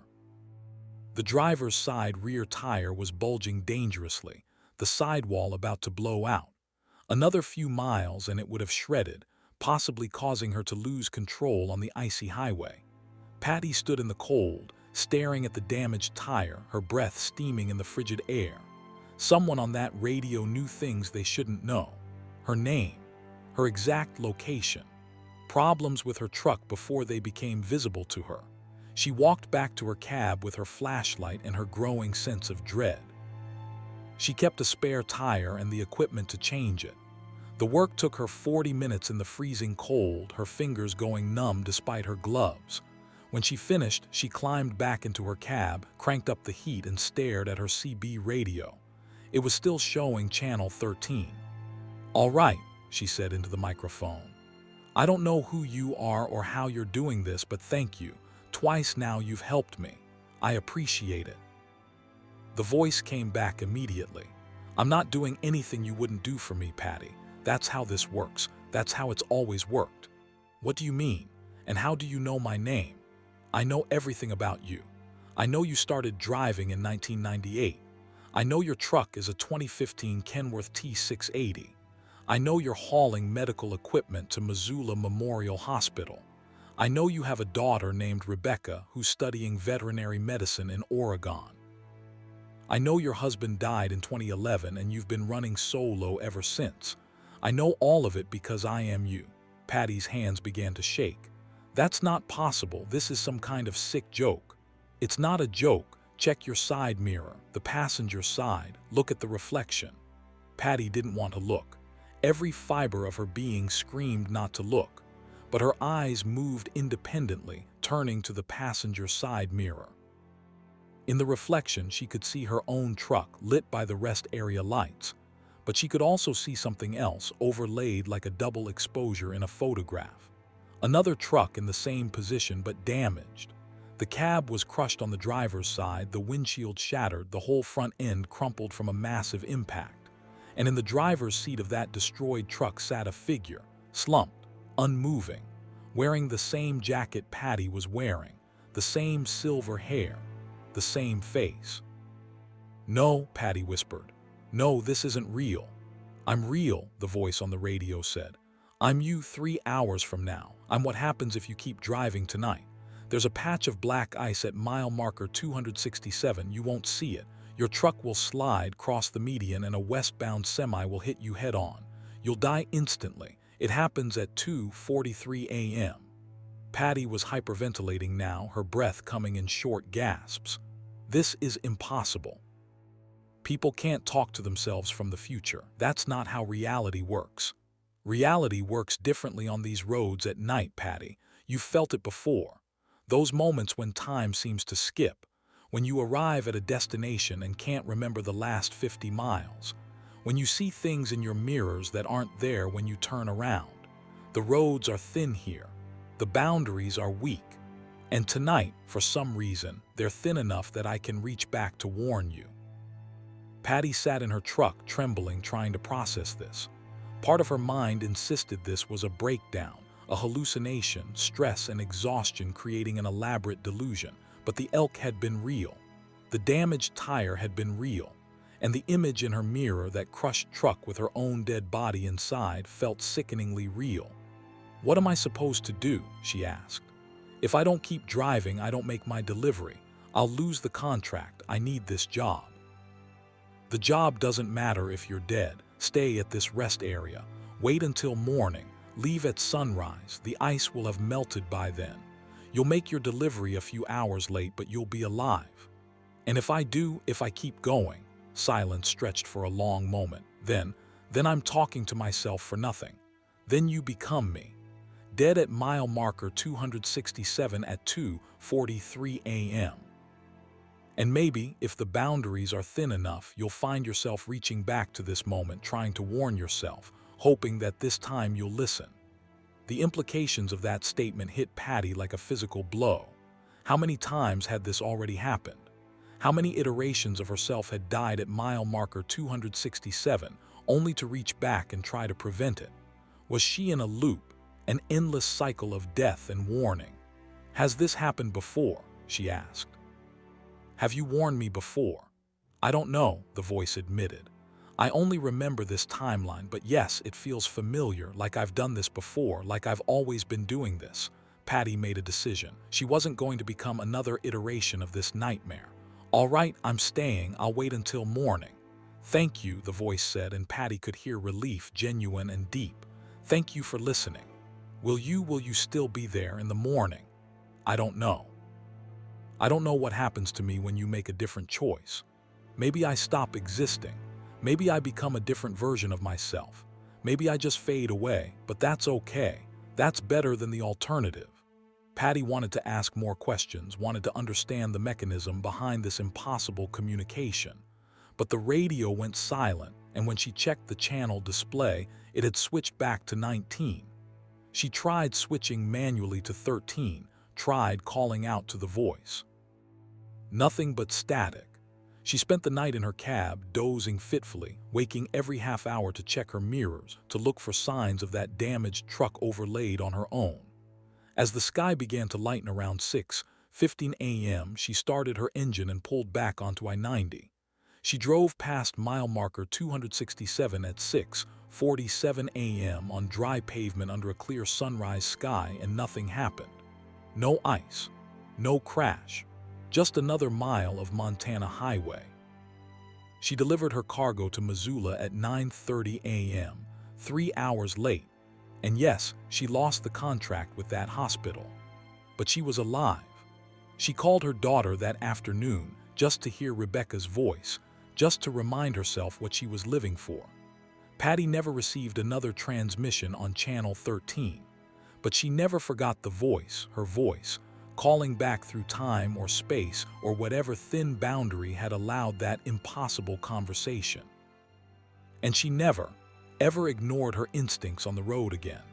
The driver's side rear tire was bulging dangerously, the sidewall about to blow out. Another few miles and it would have shredded, possibly causing her to lose control on the icy highway. Patty stood in the cold, staring at the damaged tire, her breath steaming in the frigid air. Someone on that radio knew things they shouldn't know. Her name, her exact location, problems with her truck before they became visible to her. She walked back to her cab with her flashlight and her growing sense of dread. She kept a spare tire and the equipment to change it. The work took her 40 minutes in the freezing cold, her fingers going numb despite her gloves. When she finished, she climbed back into her cab, cranked up the heat and stared at her CB radio. It was still showing channel 13. "All right," she said into the microphone. "I don't know who you are or how you're doing this, but thank you. Twice now you've helped me. I appreciate it." The voice came back immediately. "I'm not doing anything you wouldn't do for me, Patty. That's how this works. That's how it's always worked." "What do you mean? And how do you know my name?" "I know everything about you. I know you started driving in 1998. I know your truck is a 2015 Kenworth T680. I know you're hauling medical equipment to Missoula Memorial Hospital. I know you have a daughter named Rebecca who's studying veterinary medicine in Oregon. I know your husband died in 2011 and you've been running solo ever since. I know all of it because I am you." Patty's hands began to shake. "That's not possible. This is some kind of sick joke." "It's not a joke. Check your side mirror, the passenger side. Look at the reflection." Patty didn't want to look. Every fiber of her being screamed not to look, but her eyes moved independently, turning to the passenger side mirror. In the reflection, she could see her own truck lit by the rest area lights, but she could also see something else overlaid like a double exposure in a photograph. Another truck in the same position but damaged. The cab was crushed on the driver's side, the windshield shattered, the whole front end crumpled from a massive impact. And in the driver's seat of that destroyed truck sat a figure, slumped, unmoving, wearing the same jacket Patty was wearing, the same silver hair, the same face. "No," Patty whispered. "No, this isn't real." "I'm real," the voice on the radio said. "I'm you 3 hours from now. I'm what happens if you keep driving tonight. There's a patch of black ice at mile marker 267. You won't see it. Your truck will slide, cross the median, and a westbound semi will hit you head on. You'll die instantly. It happens at 2:43 a.m. Patty was hyperventilating now, her breath coming in short gasps. "This is impossible. People can't talk to themselves from the future. That's not how reality works. Reality works differently on these roads at night, Patty. You've felt it before. Those moments when time seems to skip, when you arrive at a destination and can't remember the last 50 miles, when you see things in your mirrors that aren't there when you turn around. The roads are thin here. The boundaries are weak. And tonight, for some reason, they're thin enough that I can reach back to warn you." Patty sat in her truck, trembling, trying to process this. Part of her mind insisted this was a breakdown, a hallucination, stress and exhaustion creating an elaborate delusion, but the elk had been real. The damaged tire had been real, and the image in her mirror, that crushed truck with her own dead body inside, felt sickeningly real. "What am I supposed to do?" she asked. "If I don't keep driving, I don't make my delivery. I'll lose the contract. I need this job." "The job doesn't matter if you're dead. Stay at this rest area. Wait until morning. Leave at sunrise. The ice will have melted by then. You'll make your delivery a few hours late, but you'll be alive." "And if I keep going?" Silence stretched for a long moment. Then I'm talking to myself for nothing. Then you become me. Dead at mile marker 267 at 2:43 a.m. And maybe, if the boundaries are thin enough, you'll find yourself reaching back to this moment, trying to warn yourself, hoping that this time you'll listen. The implications of that statement hit Patty like a physical blow. How many times had this already happened? How many iterations of herself had died at mile marker 267, only to reach back and try to prevent it? Was she in a loop, an endless cycle of death and warning? "Has this happened before?" she asked. "Have you warned me before?" "I don't know," the voice admitted. "I only remember this timeline, but yes, it feels familiar, like I've done this before, like I've always been doing this." Patty made a decision. She wasn't going to become another iteration of this nightmare. "All right, I'm staying. I'll wait until morning." "Thank you," the voice said, and Patty could hear relief, genuine and deep. "Thank you for listening. Will you still be there in the morning?" "I don't know." I don't know what happens to me when you make a different choice. Maybe I stop existing. Maybe I become a different version of myself. Maybe I just fade away, but that's okay. That's better than the alternative. Patty wanted to ask more questions, wanted to understand the mechanism behind this impossible communication. But the radio went silent, and when she checked the channel display, it had switched back to 19. She tried switching manually to 13, tried calling out to the voice. Nothing but static. She spent the night in her cab, dozing fitfully, waking every half hour to check her mirrors, to look for signs of that damaged truck overlaid on her own. As the sky began to lighten around 6:15 a.m., she started her engine and pulled back onto I-90. She drove past mile marker 267 at 6:47 a.m. on dry pavement under a clear sunrise sky, and nothing happened. No ice, no crash, just another mile of Montana highway. She delivered her cargo to Missoula at 9:30 a.m., 3 hours late. And yes, she lost the contract with that hospital. But she was alive. She called her daughter that afternoon just to hear Rebecca's voice, just to remind herself what she was living for. Patty never received another transmission on Channel 13, but she never forgot the voice, her voice, calling back through time or space or whatever thin boundary had allowed that impossible conversation. And she never, ever ignored her instincts on the road again,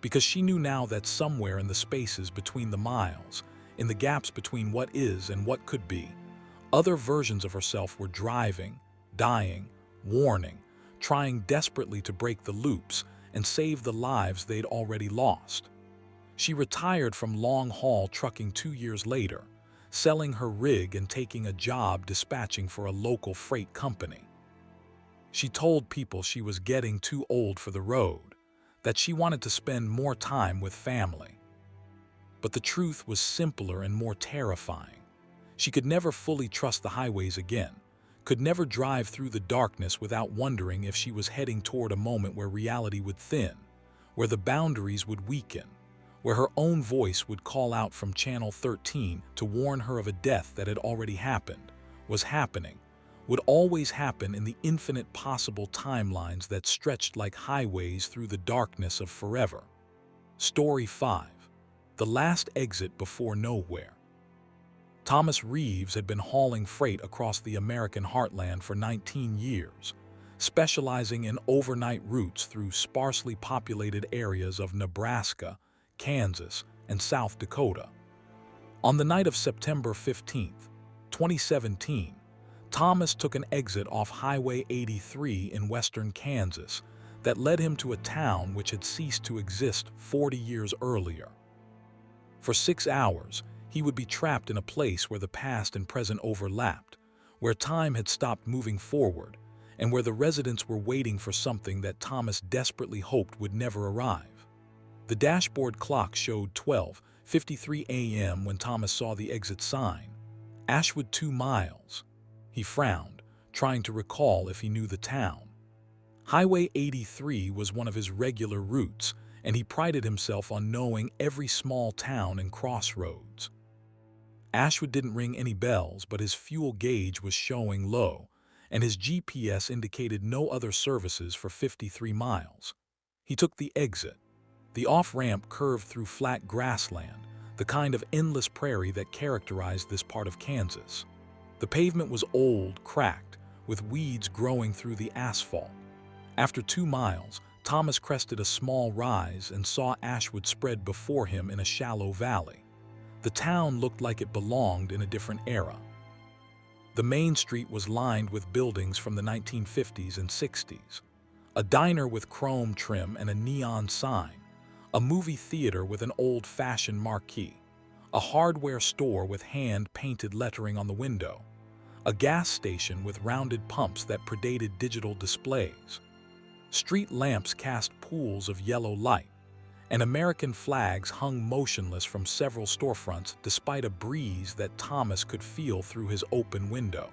because she knew now that somewhere in the spaces between the miles, in the gaps between what is and what could be, other versions of herself were driving, dying, warning, trying desperately to break the loops and save the lives they'd already lost. She retired from long-haul trucking 2 years later, selling her rig and taking a job dispatching for a local freight company. She told people she was getting too old for the road, that she wanted to spend more time with family. But the truth was simpler and more terrifying. She could never fully trust the highways again, could never drive through the darkness without wondering if she was heading toward a moment where reality would thin, where the boundaries would weaken, where her own voice would call out from Channel 13 to warn her of a death that had already happened, was happening, would always happen in the infinite possible timelines that stretched like highways through the darkness of forever. Story 5. The last exit before nowhere. Thomas Reeves had been hauling freight across the American heartland for 19 years, specializing in overnight routes through sparsely populated areas of Nebraska, Kansas, and South Dakota. On the night of September 15, 2017, Thomas took an exit off Highway 83 in western Kansas that led him to a town which had ceased to exist 40 years earlier. For 6 hours, he would be trapped in a place where the past and present overlapped, where time had stopped moving forward, and where the residents were waiting for something that Thomas desperately hoped would never arrive. The dashboard clock showed 12:53 a.m. when Thomas saw the exit sign, Ashwood 2 miles. He frowned, trying to recall if he knew the town. Highway 83 was one of his regular routes, and he prided himself on knowing every small town and crossroads. Ashwood didn't ring any bells, but his fuel gauge was showing low, and his GPS indicated no other services for 53 miles. He took the exit. The off-ramp curved through flat grassland, the kind of endless prairie that characterized this part of Kansas. The pavement was old, cracked, with weeds growing through the asphalt. After 2 miles, Thomas crested a small rise and saw Ashwood spread before him in a shallow valley. The town looked like it belonged in a different era. The main street was lined with buildings from the 1950s and 60s. A diner with chrome trim and a neon sign, a movie theater with an old-fashioned marquee, a hardware store with hand-painted lettering on the window, a gas station with rounded pumps that predated digital displays. Street lamps cast pools of yellow light, and American flags hung motionless from several storefronts despite a breeze that Thomas could feel through his open window.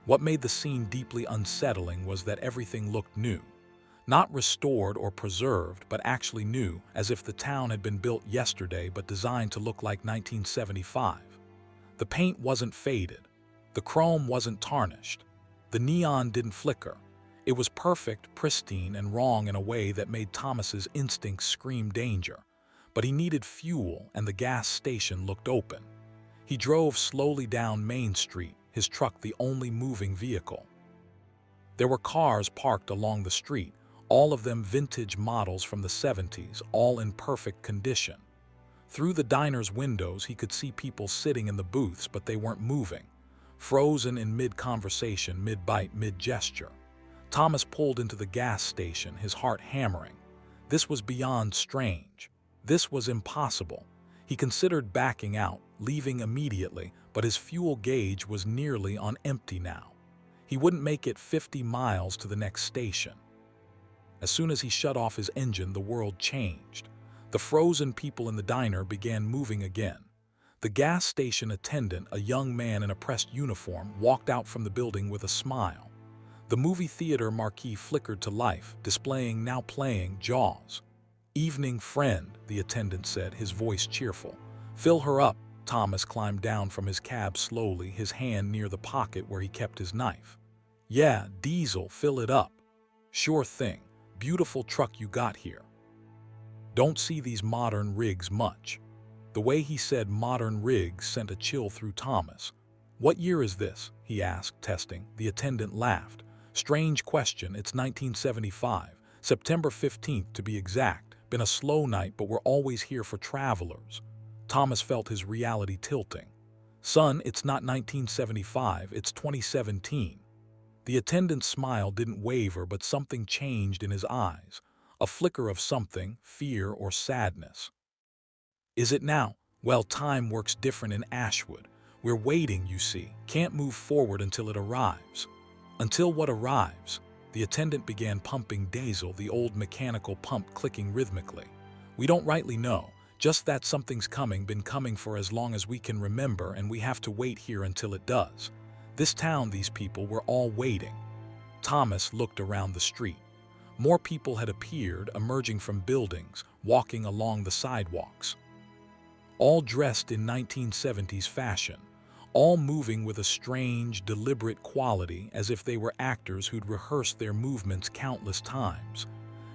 What made the scene deeply unsettling was that everything looked new, not restored or preserved, but actually new, as if the town had been built yesterday but designed to look like 1975. The paint wasn't faded. The chrome wasn't tarnished. The neon didn't flicker. It was perfect, pristine, and wrong in a way that made Thomas's instincts scream danger. But he needed fuel, and the gas station looked open. He drove slowly down Main Street, his truck the only moving vehicle. There were cars parked along the street, all of them vintage models from the 70s, all in perfect condition. Through the diner's windows, he could see people sitting in the booths, but they weren't moving, frozen in mid-conversation, mid-bite, mid-gesture. Thomas pulled into the gas station, his heart hammering. This was beyond strange. This was impossible. He considered backing out, leaving immediately, but his fuel gauge was nearly on empty now. He wouldn't make it 50 miles to the next station. As soon as he shut off his engine, the world changed. The frozen people in the diner began moving again. The gas station attendant, a young man in a pressed uniform, walked out from the building with a smile. The movie theater marquee flickered to life, displaying now playing Jaws. "Evening, friend," the attendant said, his voice cheerful. "Fill her up." Thomas climbed down from his cab slowly, his hand near the pocket where he kept his knife. "Yeah, diesel, fill it up." "Sure thing. Beautiful truck you got here." Don't see these modern rigs much. The way he said modern rigs sent a chill through Thomas. "What year is this?" he asked, testing. The attendant laughed. "Strange question. It's 1975, September 15th to be exact. Been a slow night, but we're always here for travelers." Thomas felt his reality tilting. "Son, it's not 1975, it's 2017. The attendant's smile didn't waver, but something changed in his eyes. A flicker of something, fear or sadness. "Is it now?" "Well, time works different in Ashwood. We're waiting, you see. Can't move forward until it arrives." "Until what arrives?" The attendant began pumping diesel, the old mechanical pump clicking rhythmically. "We don't rightly know. Just that something's coming, been coming for as long as we can remember, and we have to wait here until it does. This town, these people, were all waiting." Thomas looked around the street. More people had appeared, emerging from buildings, walking along the sidewalks. All dressed in 1970s fashion, all moving with a strange, deliberate quality, as if they were actors who'd rehearsed their movements countless times.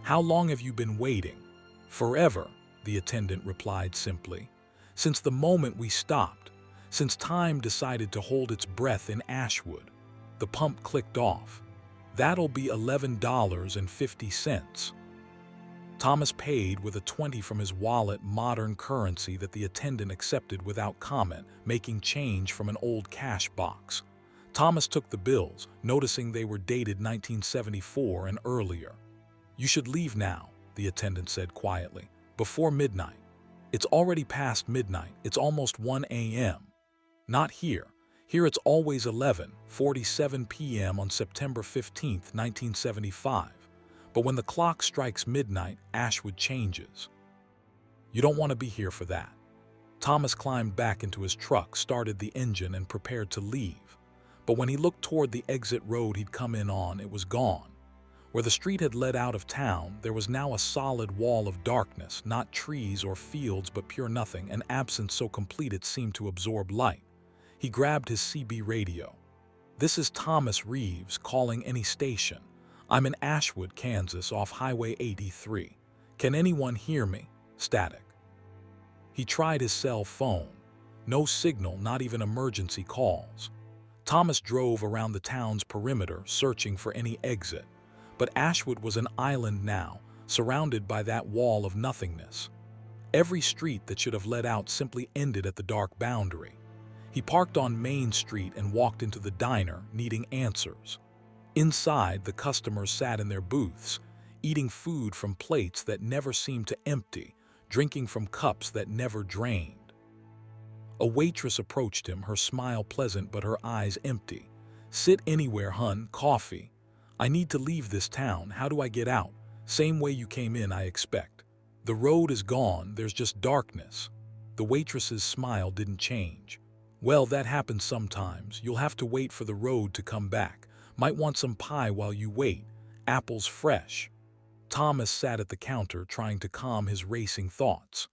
"How long have you been waiting?" "Forever," the attendant replied simply. "Since the moment we stopped. Since time decided to hold its breath in Ashwood." The pump clicked off. "That'll be $11.50. Thomas paid with a 20 from his wallet, modern currency that the attendant accepted without comment, making change from an old cash box. Thomas took the bills, noticing they were dated 1974 and earlier. "You should leave now," the attendant said quietly. "Before midnight." "It's already past midnight. It's almost 1 a.m. "Not here. Here it's always 11:47 p.m. on September 15th, 1975. But when the clock strikes midnight, Ashwood changes. You don't want to be here for that." Thomas climbed back into his truck, started the engine, and prepared to leave. But when he looked toward the exit road he'd come in on, it was gone. Where the street had led out of town, there was now a solid wall of darkness, not trees or fields, but pure nothing, an absence so complete it seemed to absorb light. He grabbed his CB radio. "This is Thomas Reeves, calling any station. I'm in Ashwood, Kansas, off Highway 83. Can anyone hear me?" Static. He tried his cell phone. No signal, not even emergency calls. Thomas drove around the town's perimeter, searching for any exit. But Ashwood was an island now, surrounded by that wall of nothingness. Every street that should have led out simply ended at the dark boundary. He parked on Main Street and walked into the diner, needing answers. Inside, the customers sat in their booths, eating food from plates that never seemed to empty, drinking from cups that never drained. A waitress approached him, her smile pleasant but her eyes empty. "Sit anywhere, hun. Coffee." "I need to leave this town. How do I get out?" "Same way you came in, I expect." "The road is gone. There's just darkness." The waitress's smile didn't change. "Well, that happens sometimes. You'll have to wait for the road to come back. Might want some pie while you wait. Apples fresh." Thomas sat at the counter, trying to calm his racing thoughts.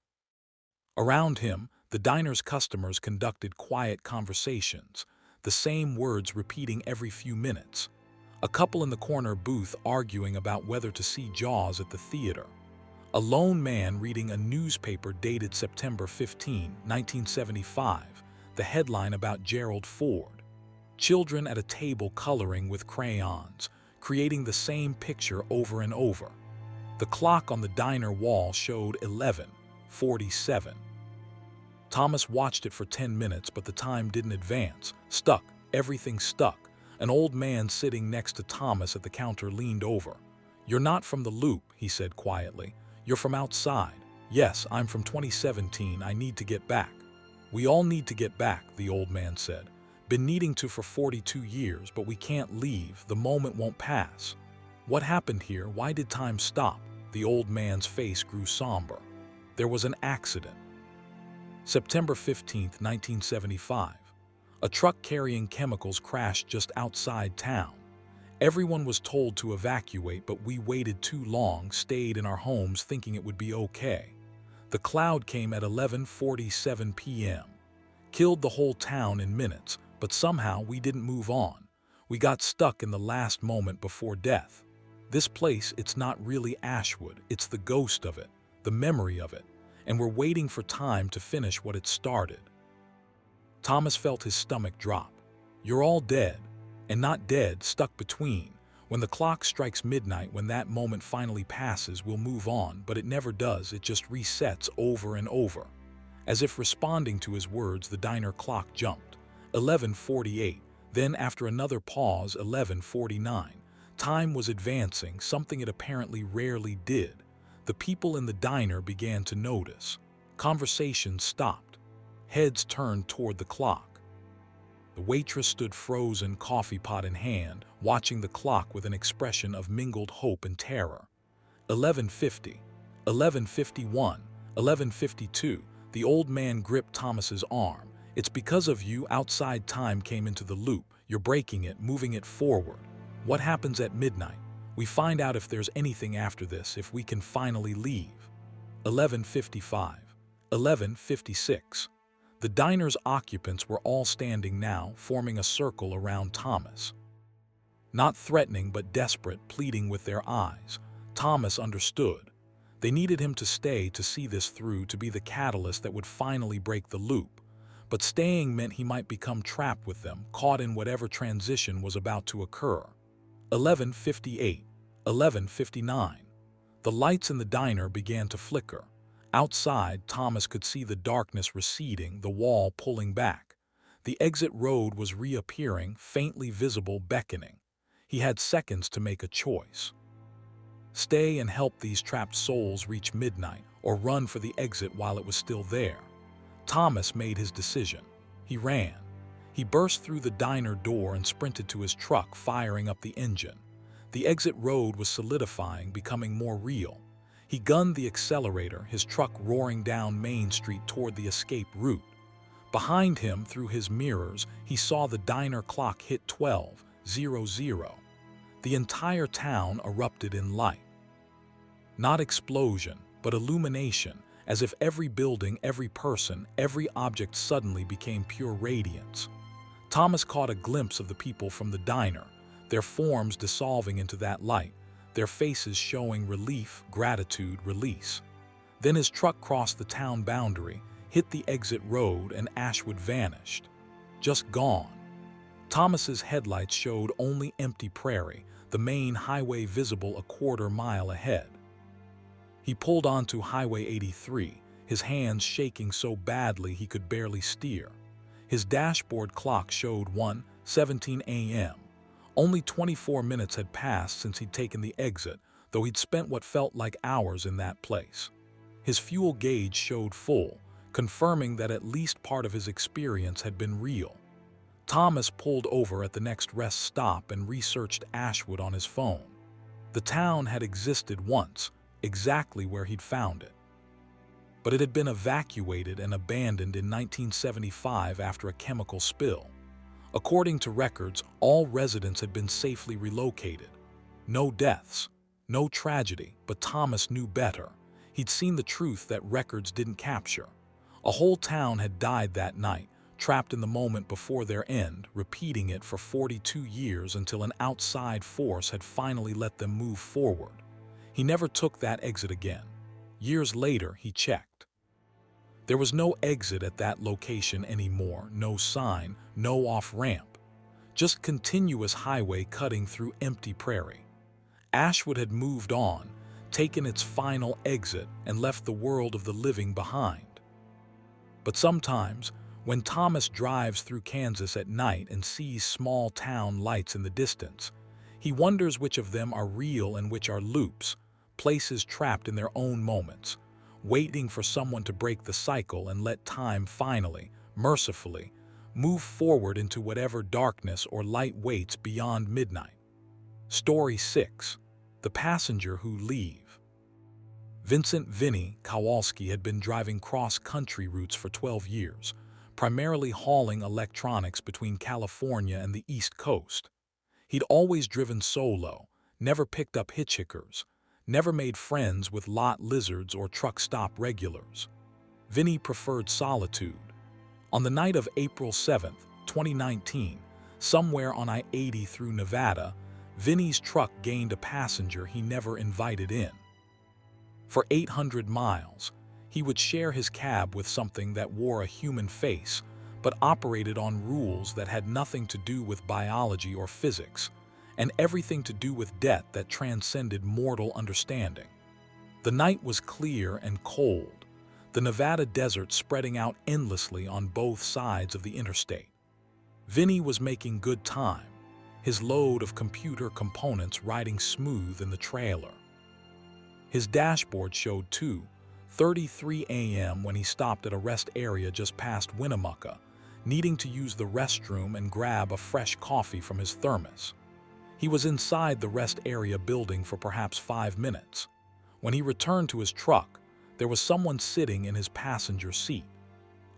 Around him, The diner's customers conducted quiet conversations, the same words repeating every few minutes. A couple in the corner booth arguing about whether to see Jaws at the theater. A lone man reading a newspaper dated September 15, 1975, the headline about Gerald Ford. Children at a table coloring with crayons, creating the same picture over and over. The clock on the diner wall showed 11:47. Thomas watched it for 10 minutes, but the time didn't advance. Stuck, everything stuck. An old man sitting next to Thomas at the counter leaned over. "You're not from the Loop," he said quietly. "You're from outside." "Yes, I'm from 2017. I need to get back." "We all need to get back," the old man said. "Been needing to for 42 years, but we can't leave. The moment won't pass." "What happened here? Why did time stop?" The old man's face grew somber. "There was an accident. September 15, 1975. A truck carrying chemicals crashed just outside town. Everyone was told to evacuate, but we waited too long, stayed in our homes thinking it would be okay. The cloud came at 11:47 p.m. Killed the whole town in minutes, but somehow we didn't move on. We got stuck in the last moment before death. This place, it's not really Ashwood, it's the ghost of it, the memory of it, and we're waiting for time to finish what it started." Thomas felt his stomach drop. "You're all dead, and not dead, stuck between. When the clock strikes midnight, when that moment finally passes, we'll move on, but it never does, it just resets over and over." As if responding to his words, the diner clock jumped. 11:48, then after another pause, 11:49. Time was advancing, something it apparently rarely did. The people in the diner began to notice. Conversations stopped. Heads turned toward the clock. The waitress stood frozen, coffee pot in hand, watching the clock with an expression of mingled hope and terror. 11:50, 11:51, 11:52. The old man gripped Thomas's arm. "It's because of you, outside time came into the loop. You're breaking it, moving it forward. What happens at midnight? We find out if there's anything after this, if we can finally leave." 11:55, 11:56. The diner's occupants were all standing now, forming a circle around Thomas. Not threatening but desperate, pleading with their eyes. Thomas understood. They needed him to stay to see this through, to be the catalyst that would finally break the loop. But staying meant he might become trapped with them, caught in whatever transition was about to occur. 11:58, 11:59. The lights in the diner began to flicker. Outside, Thomas could see the darkness receding, the wall pulling back. The exit road was reappearing, faintly visible, beckoning. He had seconds to make a choice. Stay and help these trapped souls reach midnight, or run for the exit while it was still there. Thomas made his decision. He ran. He burst through the diner door and sprinted to his truck, firing up the engine. The exit road was solidifying, becoming more real. He gunned the accelerator, his truck roaring down Main Street toward the escape route. Behind him, through his mirrors, he saw the diner clock hit 12:00. The entire town erupted in light. Not explosion, but illumination, as if every building, every person, every object suddenly became pure radiance. Thomas caught a glimpse of the people from the diner, their forms dissolving into that light, their faces showing relief, gratitude, release. Then his truck crossed the town boundary, hit the exit road, and Ashwood vanished. Just gone. Thomas's headlights showed only empty prairie, the main highway visible a quarter-mile ahead. He pulled onto Highway 83, his hands shaking so badly he could barely steer. His dashboard clock showed 1:17 a.m. Only 24 minutes had passed since he'd taken the exit, though he'd spent what felt like hours in that place. His fuel gauge showed full, confirming that at least part of his experience had been real. Thomas pulled over at the next rest stop and researched Ashwood on his phone. The town had existed once, exactly where he'd found it. But it had been evacuated and abandoned in 1975 after a chemical spill. According to records, all residents had been safely relocated. No deaths, no tragedy, but Thomas knew better. He'd seen the truth that records didn't capture. A whole town had died that night, trapped in the moment before their end, repeating it for 42 years until an outside force had finally let them move forward. He never took that exit again. Years later, he checked. There was no exit at that location anymore, no sign, no off-ramp. Just continuous highway cutting through empty prairie. Ashwood had moved on, taken its final exit, and left the world of the living behind. But sometimes, when Thomas drives through Kansas at night and sees small town lights in the distance, he wonders which of them are real and which are loops, places trapped in their own moments, waiting for someone to break the cycle and let time finally, mercifully, move forward into whatever darkness or light waits beyond midnight. Story 6. The Passenger Who Leave. Vincent "Vinny" Kowalski had been driving cross-country routes for 12 years, primarily hauling electronics between California and the East Coast. He'd always driven solo, never picked up hitchhikers, never made friends with lot lizards or truck stop regulars. Vinny preferred solitude. On the night of April 7, 2019, somewhere on I-80 through Nevada, Vinny's truck gained a passenger he never invited in. For 800 miles, he would share his cab with something that wore a human face, but operated on rules that had nothing to do with biology or physics, and everything to do with death that transcended mortal understanding. The night was clear and cold, the Nevada desert spreading out endlessly on both sides of the interstate. Vinny was making good time, his load of computer components riding smooth in the trailer. His dashboard showed 2:33 a.m. when he stopped at a rest area just past Winnemucca, needing to use the restroom and grab a fresh coffee from his thermos. He was inside the rest area building for perhaps 5 minutes. When he returned to his truck, there was someone sitting in his passenger seat.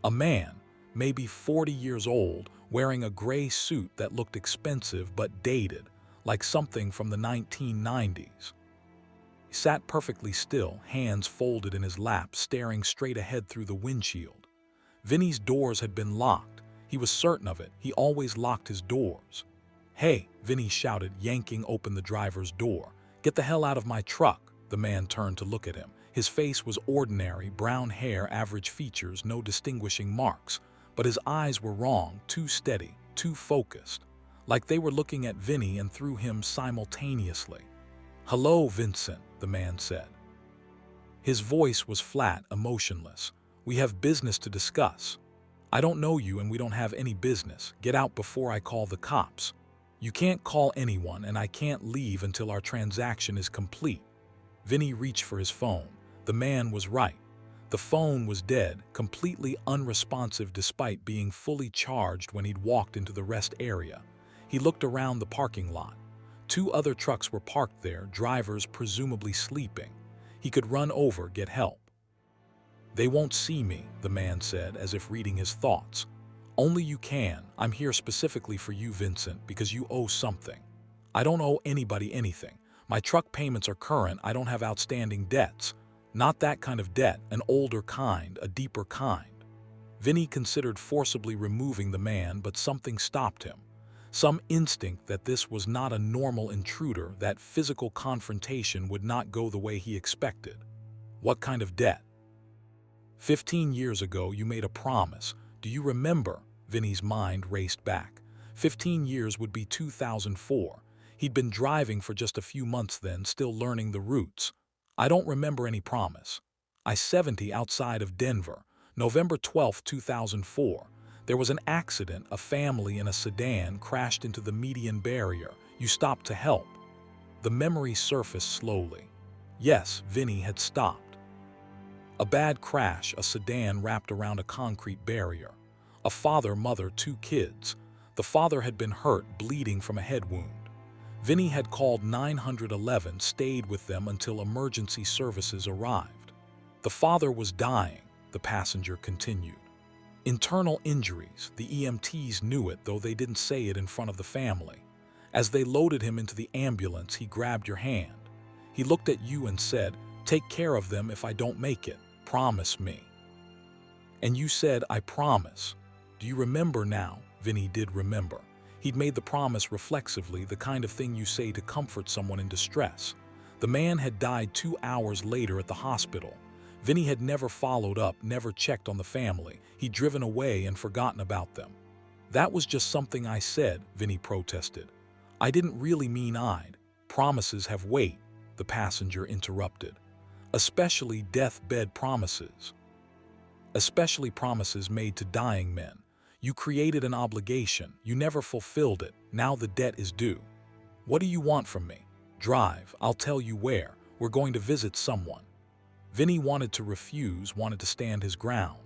A man, maybe 40 years old, wearing a gray suit that looked expensive but dated, like something from the 1990s. He sat perfectly still, hands folded in his lap, staring straight ahead through the windshield. Vinny's doors had been locked. He was certain of it. He always locked his doors. "Hey," Vinny shouted, yanking open the driver's door. "Get the hell out of my truck." The man turned to look at him. His face was ordinary, brown hair, average features, no distinguishing marks. But his eyes were wrong, too steady, too focused, like they were looking at Vinny and through him simultaneously. "Hello, Vincent," the man said. His voice was flat, emotionless. "We have business to discuss." "I don't know you and we don't have any business. Get out before I call the cops." "You can't call anyone and I can't leave until our transaction is complete." Vinny reached for his phone. The man was right. The phone was dead, completely unresponsive despite being fully charged when he'd walked into the rest area. He looked around the parking lot. 2 other trucks were parked there, drivers presumably sleeping. He could run over, get help. "They won't see me," the man said, as if reading his thoughts. "Only you can. I'm here specifically for you, Vincent, because you owe something." "I don't owe anybody anything. My truck payments are current. I don't have outstanding debts." "Not that kind of debt, an older kind, a deeper kind." Vinny considered forcibly removing the man, but something stopped him. Some instinct that this was not a normal intruder, that physical confrontation would not go the way he expected. "What kind of debt?" 15 years ago, you made a promise. Do you remember?" Vinny's mind raced back. 15 years would be 2004. He'd been driving for just a few months then, still learning the routes. "I don't remember any promise." I-70 outside of Denver, November 12, 2004. There was an accident. A family in a sedan crashed into the median barrier. You stopped to help. The memory surfaced slowly. Yes, Vinny had stopped. A bad crash, a sedan wrapped around a concrete barrier. A father, mother, 2 kids. The father had been hurt, bleeding from a head wound. Vinny had called 911, stayed with them until emergency services arrived. The father was dying, the passenger continued. Internal injuries, the EMTs knew it, though they didn't say it in front of the family. As they loaded him into the ambulance, he grabbed your hand. He looked at you and said, "Take care of them if I don't make it. Promise me." And you said, I promise. Do you remember now? Vinny did remember. He'd made the promise reflexively, the kind of thing you say to comfort someone in distress. The man had died 2 hours later at the hospital. Vinny had never followed up, never checked on the family. He'd driven away and forgotten about them. That was just something I said, Vinny protested. I didn't really mean I'd. Promises have weight, the passenger interrupted. Especially deathbed promises. Especially promises made to dying men. You created an obligation. You never fulfilled it. Now the debt is due. What do you want from me? Drive. I'll tell you where. We're going to visit someone. Vinny wanted to refuse, wanted to stand his ground.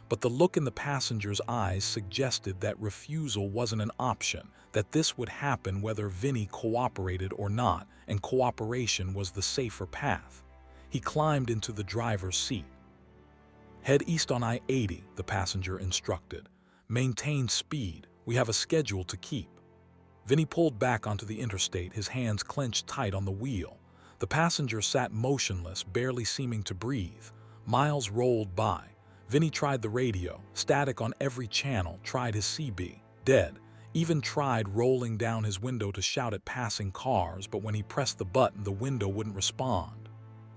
But the look in the passenger's eyes suggested that refusal wasn't an option, that this would happen whether Vinny cooperated or not, and cooperation was the safer path. He climbed into the driver's seat. Head east on I-80, the passenger instructed. Maintain speed. We have a schedule to keep. Vinny pulled back onto the interstate, his hands clenched tight on the wheel. The passenger sat motionless, barely seeming to breathe. Miles rolled by. Vinny tried the radio, static on every channel, tried his CB, dead. Even tried rolling down his window to shout at passing cars, but when he pressed the button, the window wouldn't respond.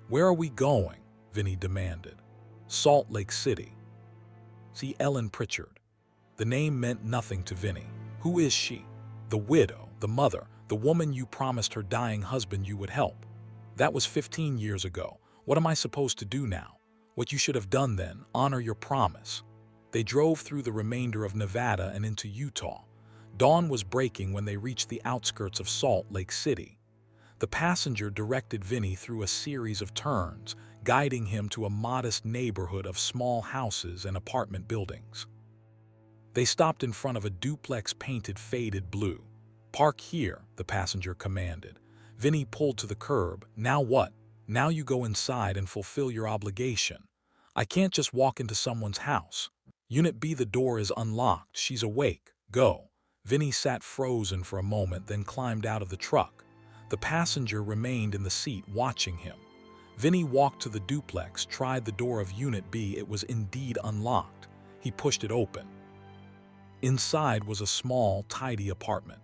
Where are we going? Vinny demanded. Salt Lake City. See Ellen Pritchard. The name meant nothing to Vinny. Who is she? The widow, the mother, the woman you promised her dying husband you would help. That was 15 years ago. What am I supposed to do now? What you should have done then, honor your promise. They drove through the remainder of Nevada and into Utah. Dawn was breaking when they reached the outskirts of Salt Lake City. The passenger directed Vinny through a series of turns, guiding him to a modest neighborhood of small houses and apartment buildings. They stopped in front of a duplex painted faded blue. Park here, the passenger commanded. Vinny pulled to the curb. Now what? Now you go inside and fulfill your obligation. I can't just walk into someone's house. Unit B, the door is unlocked. She's awake. Go. Vinny sat frozen for a moment, then climbed out of the truck. The passenger remained in the seat, watching him. Vinny walked to the duplex, tried the door of Unit B. It was indeed unlocked. He pushed it open. Inside was a small, tidy apartment.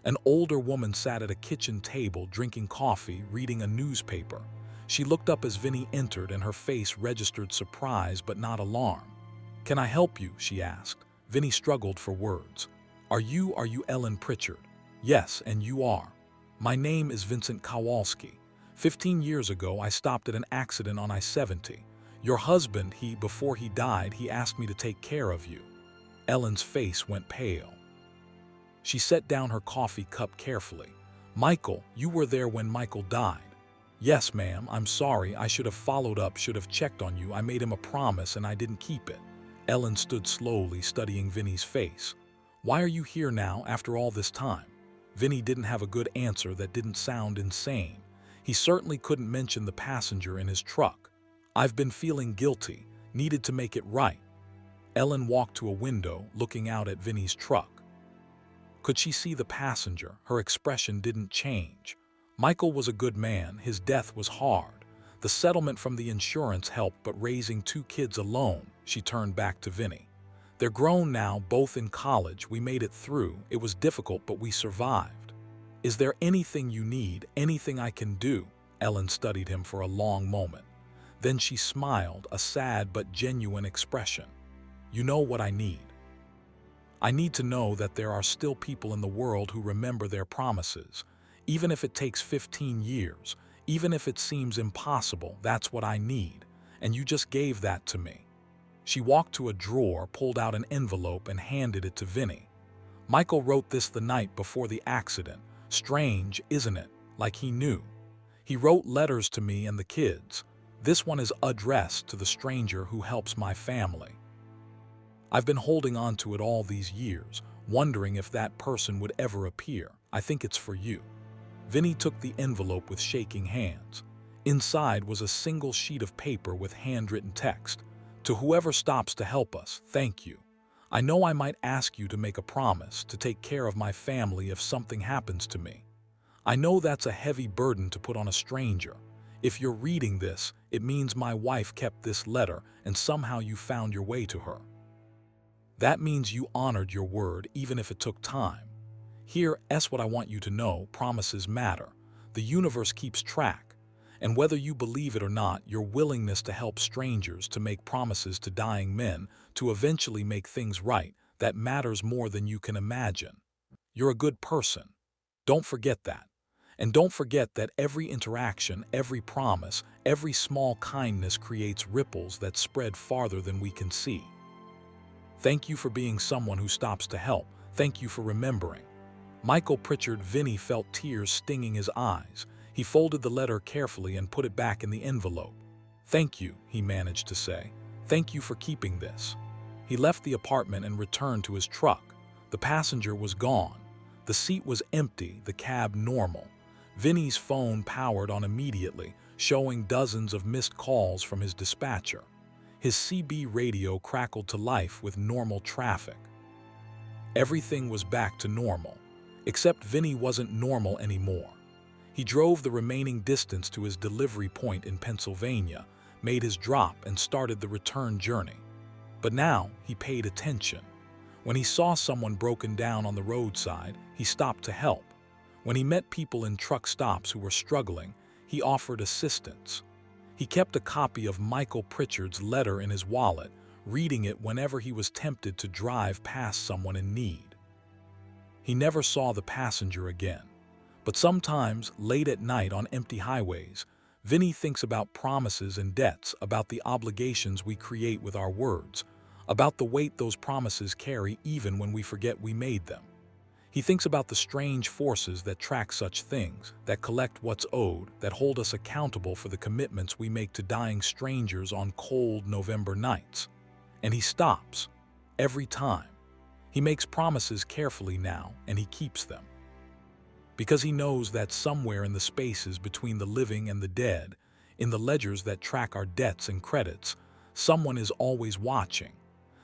An older woman sat at a kitchen table, drinking coffee, reading a newspaper. She looked up as Vinny entered, and her face registered surprise but not alarm. Can I help you? She asked. Vinny struggled for words. Are you Ellen Pritchard? Yes, and you are. My name is Vincent Kowalski. 15 years ago, I stopped at an accident on I-70. Your husband, before he died, he asked me to take care of you. Ellen's face went pale. She set down her coffee cup carefully. Michael, you were there when Michael died. Yes, ma'am, I'm sorry. I should have followed up, should have checked on you. I made him a promise and I didn't keep it. Ellen stood slowly, studying Vinny's face. Why are you here now after all this time? Vinny didn't have a good answer that didn't sound insane. He certainly couldn't mention the passenger in his truck. I've been feeling guilty, needed to make it right. Ellen walked to a window, looking out at Vinny's truck. Could she see the passenger? Her expression didn't change. Michael was a good man. His death was hard. The settlement from the insurance helped, but raising 2 kids alone, she turned back to Vinny. They're grown now, both in college. We made it through. It was difficult, but we survived. Is there anything you need, anything I can do? Ellen studied him for a long moment. Then she smiled, a sad but genuine expression. You know what I need. I need to know that there are still people in the world who remember their promises. Even if it takes 15 years, even if it seems impossible, that's what I need. And you just gave that to me. She walked to a drawer, pulled out an envelope, and handed it to Vinny. Michael wrote this the night before the accident. Strange, isn't it? Like he knew. He wrote letters to me and the kids. This one is addressed to the stranger who helps my family. I've been holding on to it all these years, wondering if that person would ever appear. I think it's for you. Vinny took the envelope with shaking hands. Inside was a single sheet of paper with handwritten text. To whoever stops to help us, thank you. I know I might ask you to make a promise to take care of my family if something happens to me. I know that's a heavy burden to put on a stranger. If you're reading this, It means my wife kept this letter and somehow you found your way to her. That means you honored your word even if it took time. Here, what I want you to know, promises matter. The universe keeps track. And whether you believe it or not, your willingness to help strangers, to make promises to dying men, to eventually make things right, that matters more than you can imagine. You're a good person. Don't forget that. And don't forget that every interaction, every promise, every small kindness creates ripples that spread farther than we can see. Thank you for being someone who stops to help. Thank you for remembering. Michael Pritchard. Vinny felt tears stinging his eyes. He folded the letter carefully and put it back in the envelope. Thank you, he managed to say. Thank you for keeping this. He left the apartment and returned to his truck. The passenger was gone. The seat was empty, the cab normal. Vinny's phone powered on immediately, showing dozens of missed calls from his dispatcher. His CB radio crackled to life with normal traffic. Everything was back to normal, except Vinny wasn't normal anymore. He drove the remaining distance to his delivery point in Pennsylvania, made his drop and started the return journey. But now he paid attention. When he saw someone broken down on the roadside, he stopped to help. When he met people in truck stops who were struggling, he offered assistance. He kept a copy of Michael Pritchard's letter in his wallet, reading it whenever he was tempted to drive past someone in need. He never saw the passenger again. But sometimes, late at night on empty highways, Vinny thinks about promises and debts, about the obligations we create with our words, about the weight those promises carry even when we forget we made them. He thinks about the strange forces that track such things, that collect what's owed, that hold us accountable for the commitments we make to dying strangers on cold November nights. And he stops. Every time. He makes promises carefully now, and he keeps them. Because he knows that somewhere in the spaces between the living and the dead, in the ledgers that track our debts and credits, someone is always watching.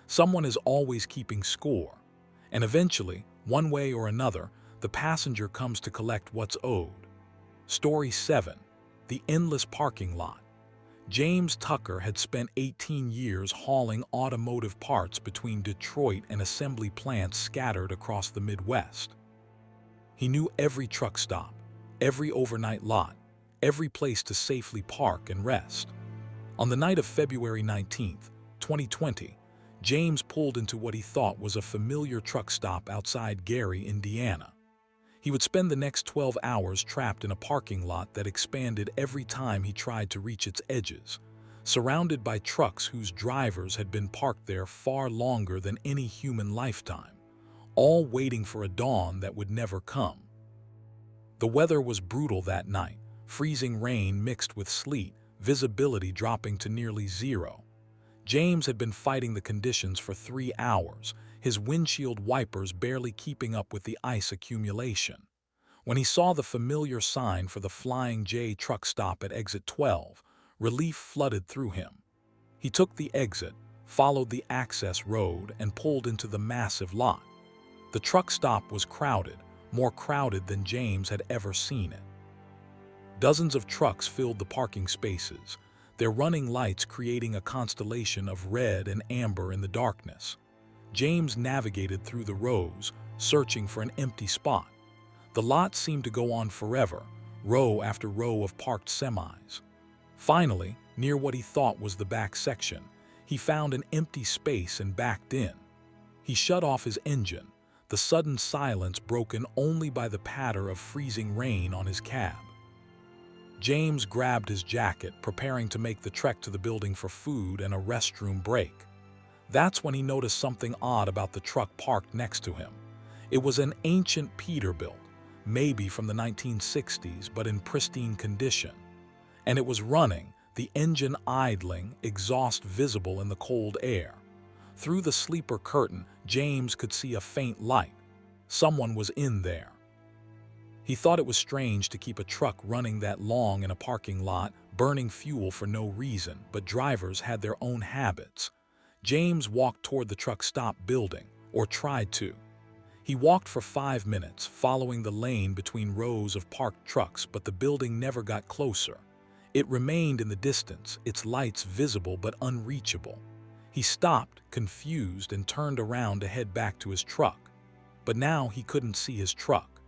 Someone is always keeping score. And eventually, one way or another, the passenger comes to collect what's owed. Story 7. The Endless Parking Lot. James Tucker had spent 18 years hauling automotive parts between Detroit and assembly plants scattered across the Midwest. He knew every truck stop, every overnight lot, every place to safely park and rest. On the night of February 19, 2020, James pulled into what he thought was a familiar truck stop outside Gary, Indiana. He would spend the next 12 hours trapped in a parking lot that expanded every time he tried to reach its edges, surrounded by trucks whose drivers had been parked there far longer than any human lifetime, all waiting for a dawn that would never come. The weather was brutal that night, freezing rain mixed with sleet, visibility dropping to nearly zero. James had been fighting the conditions for 3 hours, his windshield wipers barely keeping up with the ice accumulation. When he saw the familiar sign for the Flying J truck stop at exit 12, relief flooded through him. He took the exit, followed the access road, and pulled into the massive lot. The truck stop was crowded, more crowded than James had ever seen it. Dozens of trucks filled the parking spaces, their running lights creating a constellation of red and amber in the darkness. James navigated through the rows, searching for an empty spot. The lot seemed to go on forever, row after row of parked semis. Finally, near what he thought was the back section, he found an empty space and backed in. He shut off his engine, the sudden silence broken only by the patter of freezing rain on his cab. James grabbed his jacket, preparing to make the trek to the building for food and a restroom break. That's when he noticed something odd about the truck parked next to him. It was an ancient Peterbilt, maybe from the 1960s, but in pristine condition. And it was running, the engine idling, exhaust visible in the cold air. Through the sleeper curtain, James could see a faint light. Someone was in there. He thought it was strange to keep a truck running that long in a parking lot, burning fuel for no reason, but drivers had their own habits. James walked toward the truck stop building, or tried to. He walked for 5 minutes, following the lane between rows of parked trucks, but the building never got closer. It remained in the distance, its lights visible but unreachable. He stopped, confused, and turned around to head back to his truck. But now he couldn't see his truck.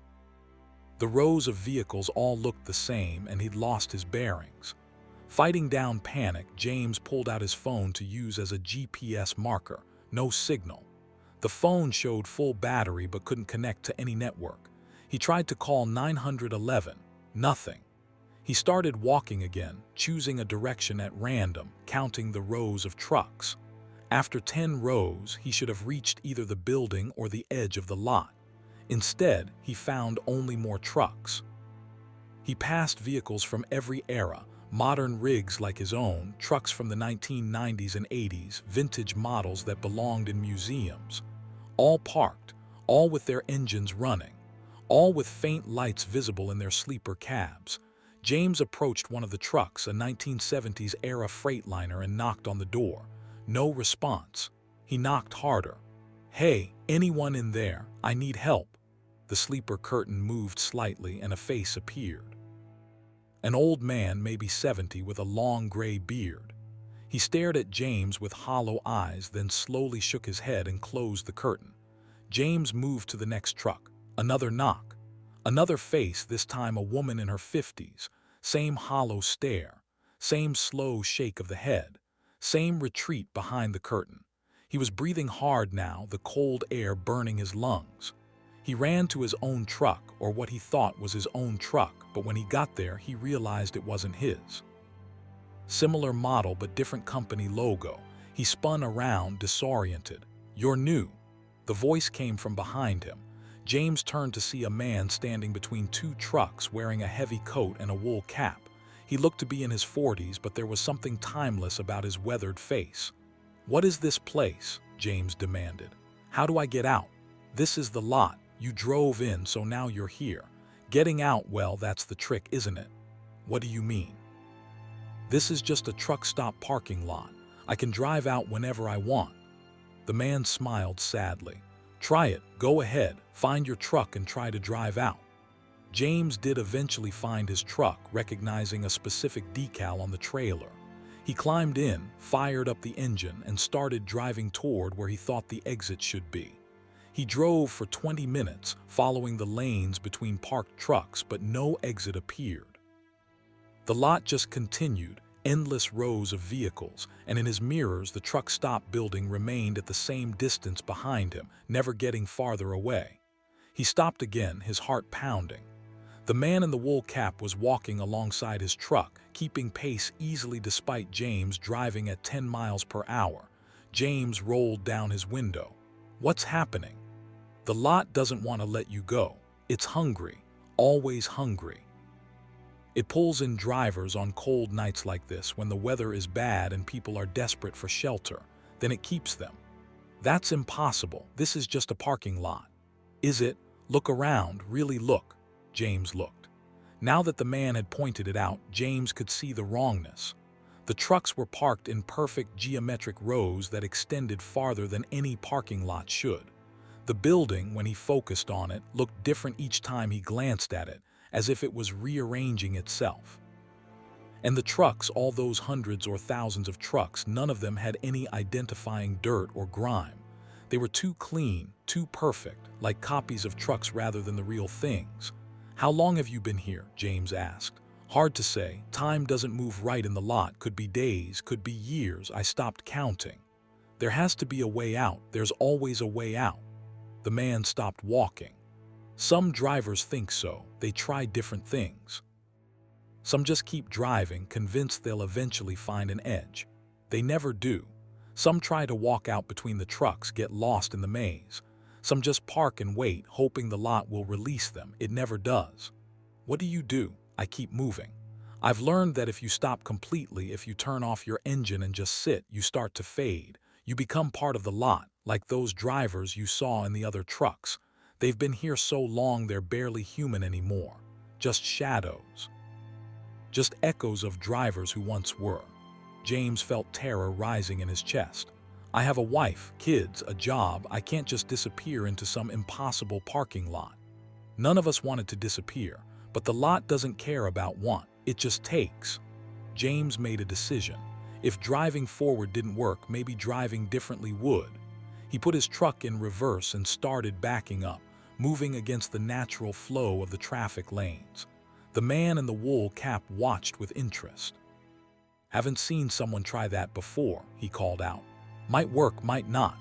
The rows of vehicles all looked the same, and he'd lost his bearings. Fighting down panic, James pulled out his phone to use as a GPS marker. No signal. The phone showed full battery but couldn't connect to any network. He tried to call 911. Nothing. He started walking again, choosing a direction at random, counting the rows of trucks. After 10 rows, he should have reached either the building or the edge of the lot. Instead, he found only more trucks. He passed vehicles from every era, modern rigs like his own, trucks from the 1990s and 80s, vintage models that belonged in museums. All parked, all with their engines running, all with faint lights visible in their sleeper cabs. James approached one of the trucks, a 1970s-era Freightliner, and knocked on the door. No response. He knocked harder. "Hey, anyone in there? I need help." The sleeper curtain moved slightly and a face appeared. An old man, maybe 70, with a long gray beard. He stared at James with hollow eyes, then slowly shook his head and closed the curtain. James moved to the next truck. Another knock. Another face, this time a woman in her 50s. Same hollow stare. Same slow shake of the head. Same retreat behind the curtain. He was breathing hard now, the cold air burning his lungs. He ran to his own truck, or what he thought was his own truck, but when he got there, he realized it wasn't his. Similar model but different company logo. He spun around, disoriented. "You're new." The voice came from behind him. James turned to see a man standing between two trucks wearing a heavy coat and a wool cap. He looked to be in his 40s, but there was something timeless about his weathered face. "What is this place?" James demanded. "How do I get out?" "This is the lot. You drove in, so now you're here. Getting out, well, that's the trick, isn't it?" "What do you mean?" "This is just a truck stop parking lot. I can drive out whenever I want." The man smiled sadly. "Try it. Go ahead. Find your truck and try to drive out." James did eventually find his truck, recognizing a specific decal on the trailer. He climbed in, fired up the engine, and started driving toward where he thought the exit should be. He drove for 20 minutes, following the lanes between parked trucks, but no exit appeared. The lot just continued, endless rows of vehicles, and in his mirrors the truck stop building remained at the same distance behind him, never getting farther away. He stopped again, his heart pounding. The man in the wool cap was walking alongside his truck, keeping pace easily despite James driving at 10 miles per hour. James rolled down his window. "What's happening?" "The lot doesn't want to let you go. It's hungry, always hungry. It pulls in drivers on cold nights like this when the weather is bad and people are desperate for shelter. Then it keeps them." "That's impossible. This is just a parking lot." "Is it? Look around, really look." James looked. Now that the man had pointed it out, James could see the wrongness. The trucks were parked in perfect geometric rows that extended farther than any parking lot should. The building, when he focused on it, looked different each time he glanced at it, as if it was rearranging itself. And the trucks, all those hundreds or thousands of trucks, none of them had any identifying dirt or grime. They were too clean, too perfect, like copies of trucks rather than the real things. "How long have you been here?" James asked. "Hard to say. Time doesn't move right in the lot. Could be days, could be years. I stopped counting." "There has to be a way out. There's always a way out." The man stopped walking. "Some drivers think so. They try different things. Some just keep driving, convinced they'll eventually find an edge. They never do. Some try to walk out between the trucks, get lost in the maze. Some just park and wait, hoping the lot will release them. It never does." "What do you do?" "I keep moving. I've learned that if you stop completely, if you turn off your engine and just sit, you start to fade. You become part of the lot, like those drivers you saw in the other trucks. They've been here so long they're barely human anymore. Just shadows. Just echoes of drivers who once were." James felt terror rising in his chest. "I have a wife, kids, a job. I can't just disappear into some impossible parking lot." None of us wanted to disappear, but the lot doesn't care about want. It just takes. James made a decision. If driving forward didn't work, maybe driving differently would. He put his truck in reverse and started backing up, moving against the natural flow of the traffic lanes. The man in the wool cap watched with interest. "Haven't seen someone try that before," he called out. "Might work, might not."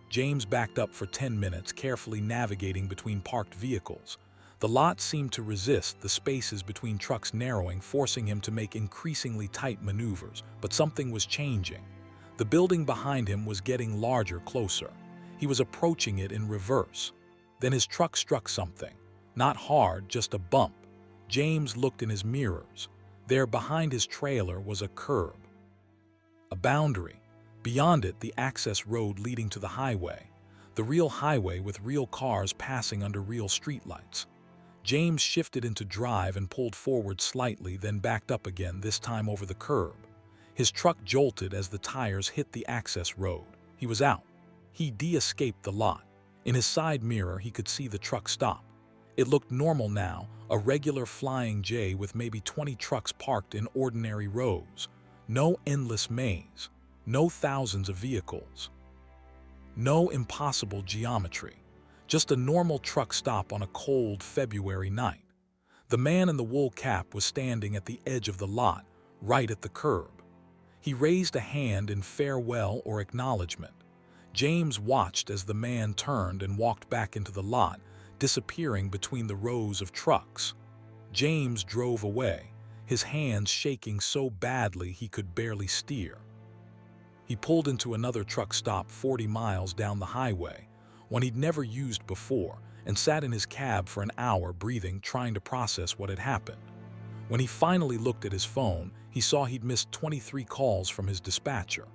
James backed up for 10 minutes, carefully navigating between parked vehicles. The lot seemed to resist, the spaces between trucks narrowing, forcing him to make increasingly tight maneuvers. But something was changing. The building behind him was getting larger, closer. He was approaching it in reverse. Then his truck struck something. Not hard, just a bump. James looked in his mirrors. There, behind his trailer, was a curb. A boundary. Beyond it, the access road leading to the highway. The real highway with real cars passing under real streetlights. James shifted into drive and pulled forward slightly, then backed up again, this time over the curb. His truck jolted as the tires hit the access road. He was out. He de-escaped the lot. In his side mirror, he could see the truck stop. It looked normal now, a regular flying J with maybe 20 trucks parked in ordinary rows. No endless maze. No thousands of vehicles. No impossible geometry. Just a normal truck stop on a cold February night. The man in the wool cap was standing at the edge of the lot, right at the curb. He raised a hand in farewell or acknowledgement. James watched as the man turned and walked back into the lot, disappearing between the rows of trucks. James drove away, his hands shaking so badly he could barely steer. He pulled into another truck stop 40 miles down the highway, one he'd never used before, and sat in his cab for an hour, breathing, trying to process what had happened. When he finally looked at his phone, he saw he'd missed 23 calls from his dispatcher.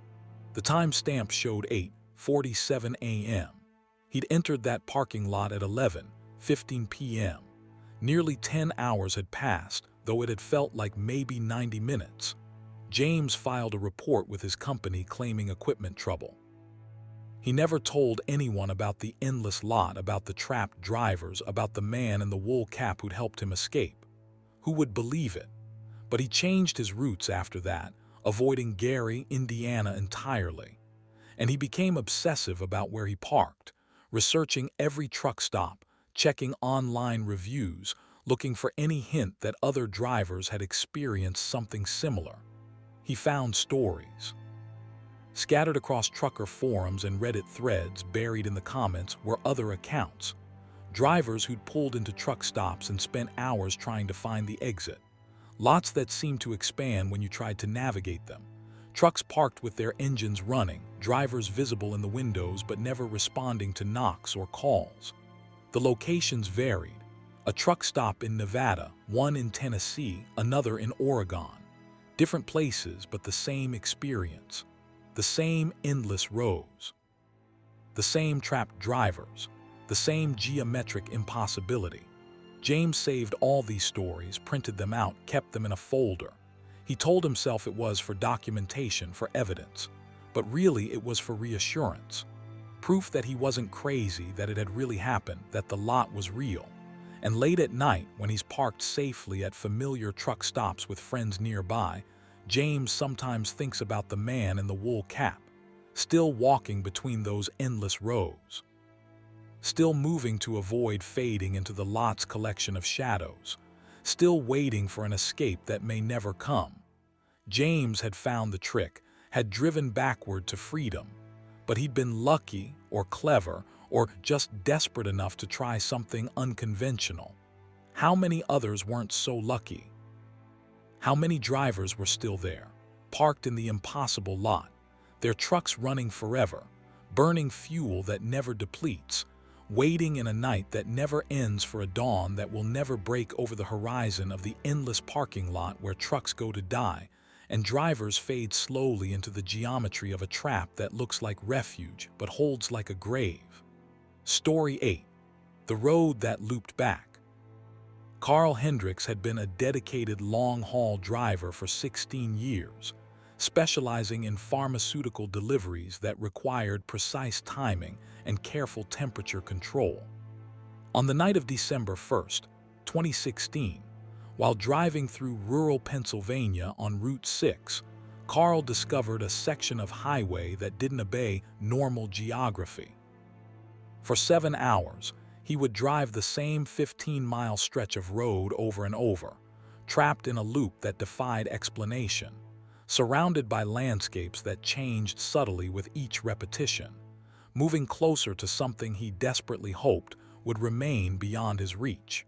The timestamp showed 8:47 a.m. He'd entered that parking lot at 11:15 p.m. Nearly 10 hours had passed, though it had felt like maybe 90 minutes. James filed a report with his company claiming equipment trouble. He never told anyone about the endless lot, about the trapped drivers, about the man in the wool cap who'd helped him escape. Who would believe it? But he changed his routes after that, avoiding Gary, Indiana entirely. And he became obsessive about where he parked, researching every truck stop, checking online reviews, looking for any hint that other drivers had experienced something similar. He found stories. Scattered across trucker forums and Reddit threads, buried in the comments, were other accounts. Drivers who'd pulled into truck stops and spent hours trying to find the exit. Lots that seemed to expand when you tried to navigate them. Trucks parked with their engines running, drivers visible in the windows but never responding to knocks or calls. The locations varied. A truck stop in Nevada, one in Tennessee, another in Oregon. Different places, but the same experience. The same endless rows. The same trapped drivers. The same geometric impossibility. James saved all these stories, printed them out, kept them in a folder. He told himself it was for documentation, for evidence. But really it was for reassurance. Proof that he wasn't crazy, that it had really happened, that the lot was real. And late at night, when he's parked safely at familiar truck stops with friends nearby, James sometimes thinks about the man in the wool cap, still walking between those endless rows. Still moving to avoid fading into the lot's collection of shadows. Still waiting for an escape that may never come. James had found the trick, had driven backward to freedom. But he'd been lucky, or clever, or just desperate enough to try something unconventional. How many others weren't so lucky? How many drivers were still there, parked in the impossible lot, their trucks running forever, burning fuel that never depletes, waiting in a night that never ends for a dawn that will never break over the horizon of the endless parking lot where trucks go to die, and drivers fade slowly into the geometry of a trap that looks like refuge but holds like a grave. Story 8. The Road That Looped Back. Carl Hendricks had been a dedicated long-haul driver for 16 years, specializing in pharmaceutical deliveries that required precise timing and careful temperature control. On the night of December 1st, 2016, While driving through rural Pennsylvania on Route 6, Carl discovered a section of highway that didn't obey normal geography. For 7 hours, he would drive the same 15-mile stretch of road over and over, trapped in a loop that defied explanation, surrounded by landscapes that changed subtly with each repetition, moving closer to something he desperately hoped would remain beyond his reach.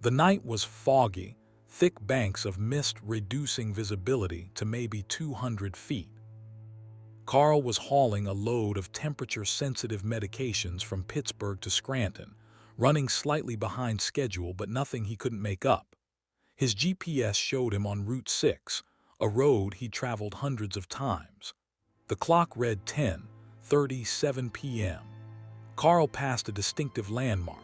The night was foggy, thick banks of mist reducing visibility to maybe 200 feet. Carl was hauling a load of temperature-sensitive medications from Pittsburgh to Scranton, running slightly behind schedule but nothing he couldn't make up. His GPS showed him on Route 6, a road he'd traveled hundreds of times. The clock read 10:37 p.m. Carl passed a distinctive landmark,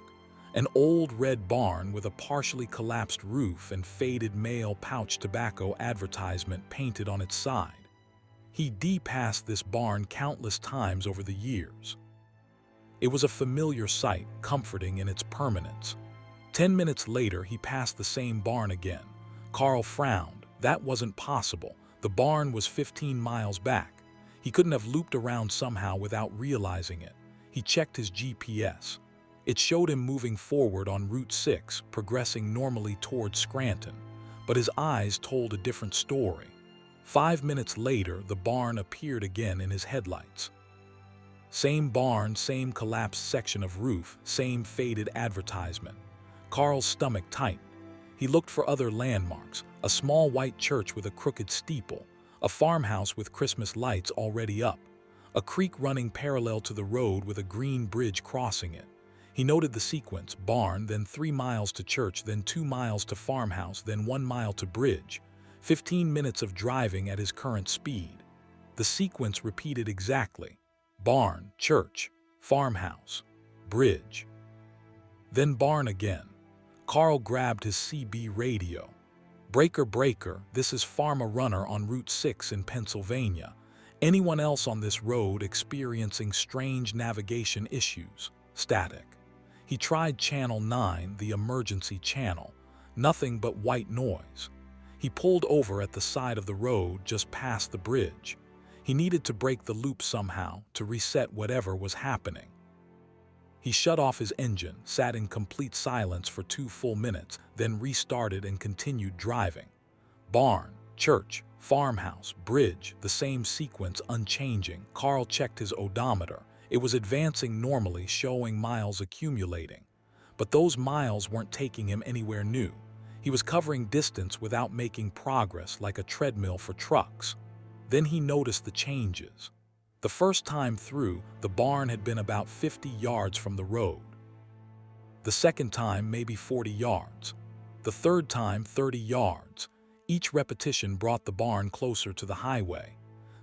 an old red barn with a partially collapsed roof and faded male pouch tobacco advertisement painted on its side. He'd passed this barn countless times over the years. It was a familiar sight, comforting in its permanence. 10 minutes later, he passed the same barn again. Carl frowned. That wasn't possible. The barn was 15 miles back. He couldn't have looped around somehow without realizing it. He checked his GPS. It showed him moving forward on Route 6, progressing normally towards Scranton. But his eyes told a different story. 5 minutes later, the barn appeared again in his headlights. Same barn, same collapsed section of roof, same faded advertisement. Carl's stomach tightened. He looked for other landmarks, a small white church with a crooked steeple, a farmhouse with Christmas lights already up, a creek running parallel to the road with a green bridge crossing it. He noted the sequence: barn, then 3 miles to church, then 2 miles to farmhouse, then 1 mile to bridge. 15 minutes of driving at his current speed. The sequence repeated exactly: barn, church, farmhouse, bridge. Then barn again. Carl grabbed his CB radio. "Breaker, breaker, this is Pharma Runner on Route 6 in Pennsylvania. Anyone else on this road experiencing strange navigation issues? Static." He tried Channel 9, the emergency channel. Nothing but white noise. He pulled over at the side of the road just past the bridge. He needed to break the loop somehow, to reset whatever was happening. He shut off his engine, sat in complete silence for 2 full minutes, then restarted and continued driving. Barn, church, farmhouse, bridge, the same sequence unchanging. Carl checked his odometer. It was advancing normally, showing miles accumulating. But those miles weren't taking him anywhere new. He was covering distance without making progress, like a treadmill for trucks. Then he noticed the changes. The first time through, the barn had been about 50 yards from the road. The second time, maybe 40 yards. The third time, 30 yards. Each repetition brought the barn closer to the highway.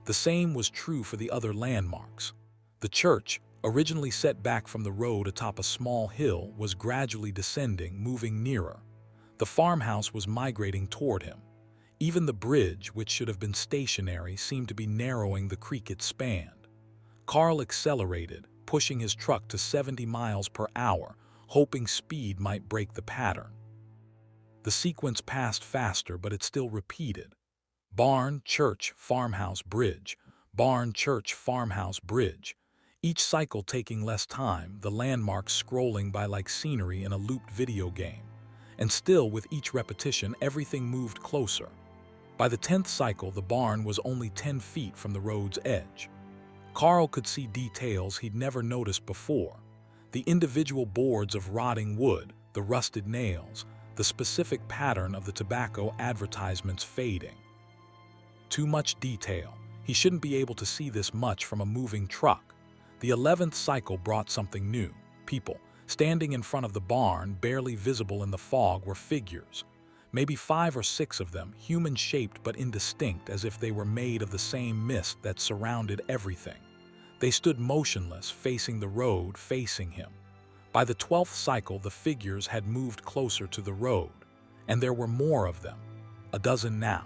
The same was true for the other landmarks. The church, originally set back from the road atop a small hill, was gradually descending, moving nearer. The farmhouse was migrating toward him. Even the bridge, which should have been stationary, seemed to be narrowing the creek it spanned. Carl accelerated, pushing his truck to 70 miles per hour, hoping speed might break the pattern. The sequence passed faster, but it still repeated. Barn, church, farmhouse, bridge. Barn, church, farmhouse, bridge. Each cycle taking less time, the landmarks scrolling by like scenery in a looped video game. And still, with each repetition, everything moved closer. By the 10th cycle, the barn was only 10 feet from the road's edge. Carl could see details he'd never noticed before. The individual boards of rotting wood, the rusted nails, the specific pattern of the tobacco advertisements fading. Too much detail. He shouldn't be able to see this much from a moving truck. The 11th cycle brought something new. People. Standing in front of the barn, barely visible in the fog, were figures. Maybe 5 or 6 of them, human-shaped but indistinct, as if they were made of the same mist that surrounded everything. They stood motionless, facing the road, facing him. By the 12th cycle, the figures had moved closer to the road, and there were more of them, a dozen now.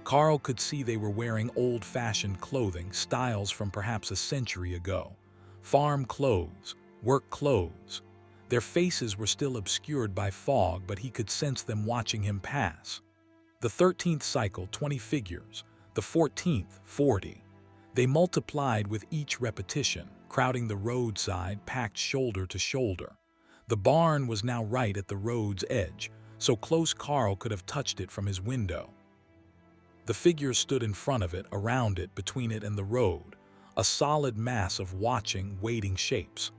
Carl could see they were wearing old-fashioned clothing, styles from perhaps a century ago. Farm clothes, work clothes. Their faces were still obscured by fog, but he could sense them watching him pass. The 13th cycle, 20 figures. The 14th, 40. They multiplied with each repetition, crowding the roadside, packed shoulder to shoulder. The barn was now right at the road's edge, so close Carl could have touched it from his window. The figures stood in front of it, around it, between it and the road, a solid mass of watching, waiting shapes.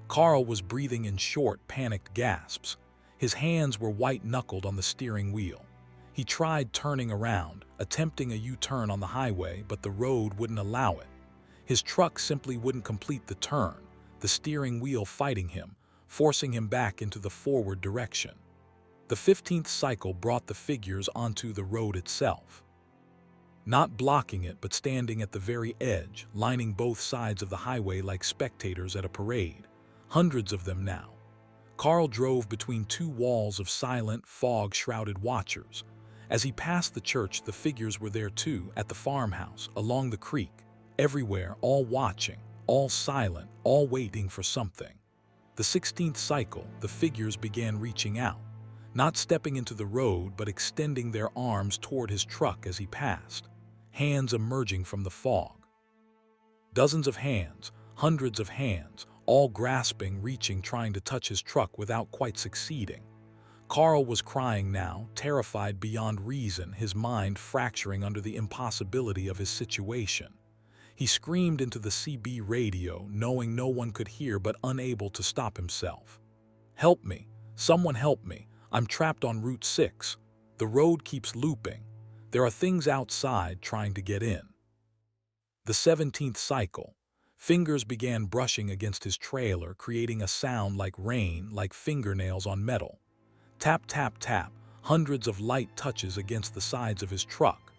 Carl was breathing in short, panicked gasps. His hands were white-knuckled on the steering wheel. He tried turning around, attempting a U-turn on the highway, but the road wouldn't allow it. His truck simply wouldn't complete the turn, the steering wheel fighting him, forcing him back into the forward direction. The 15th cycle brought the figures onto the road itself. Not blocking it, but standing at the very edge, lining both sides of the highway like spectators at a parade. Hundreds of them now. Carl drove between two walls of silent, fog-shrouded watchers. As he passed the church, the figures were there too, at the farmhouse, along the creek, everywhere, all watching, all silent, all waiting for something. The 16th cycle, the figures began reaching out, not stepping into the road, but extending their arms toward his truck as he passed, hands emerging from the fog. Dozens of hands, hundreds of hands, all grasping, reaching, trying to touch his truck without quite succeeding. Carl was crying now, terrified beyond reason, his mind fracturing under the impossibility of his situation. He screamed into the CB radio, knowing no one could hear but unable to stop himself. "Help me! Someone help me! I'm trapped on Route 6. The road keeps looping. There are things outside trying to get in." The 17th cycle. Fingers began brushing against his trailer, creating a sound like rain, like fingernails on metal. Tap, tap, tap, hundreds of light touches against the sides of his truck.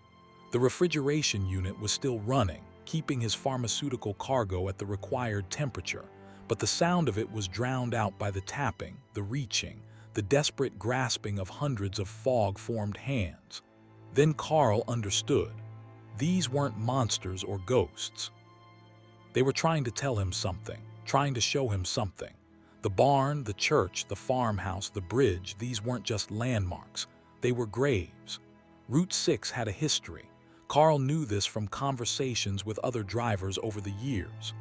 The refrigeration unit was still running, keeping his pharmaceutical cargo at the required temperature, but the sound of it was drowned out by the tapping, the reaching, the desperate grasping of hundreds of fog-formed hands. Then Carl understood. These weren't monsters or ghosts. They were trying to tell him something, trying to show him something. The barn, the church, the farmhouse, the bridge, these weren't just landmarks. They were graves. Route 6 had a history. Carl knew this from conversations with other drivers over the years.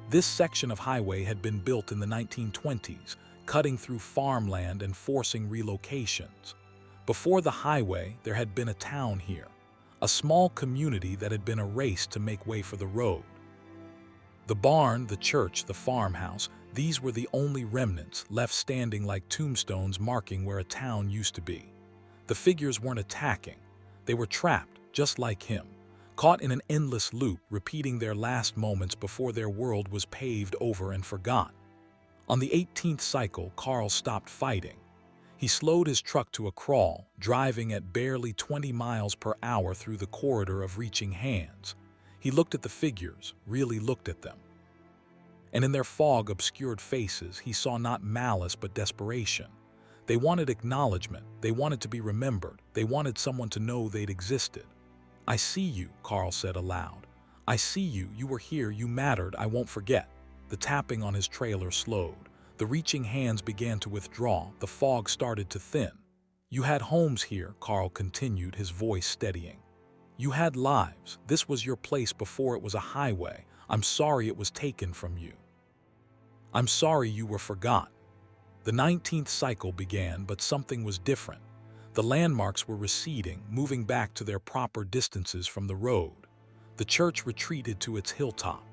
This section of highway had been built in the 1920s, cutting through farmland and forcing relocations. Before the highway, there had been a town here, a small community that had been erased to make way for the road. The barn, the church, the farmhouse, these were the only remnants left standing like tombstones marking where a town used to be. The figures weren't attacking. They were trapped, just like him, caught in an endless loop, repeating their last moments before their world was paved over and forgot. On the 18th cycle, Carl stopped fighting. He slowed his truck to a crawl, driving at barely 20 miles per hour through the corridor of reaching hands. He looked at the figures, really looked at them. And in their fog-obscured faces, he saw not malice but desperation. They wanted acknowledgement, they wanted to be remembered, they wanted someone to know they'd existed. "I see you," Carl said aloud. "I see you, you were here, you mattered, I won't forget." The tapping on his trailer slowed. The reaching hands began to withdraw, the fog started to thin. "You had homes here," Carl continued, his voice steadying. "You had lives. This was your place before it was a highway. I'm sorry it was taken from you. I'm sorry you were forgotten." The 19th cycle began, but something was different. The landmarks were receding, moving back to their proper distances from the road. The church retreated to its hilltop.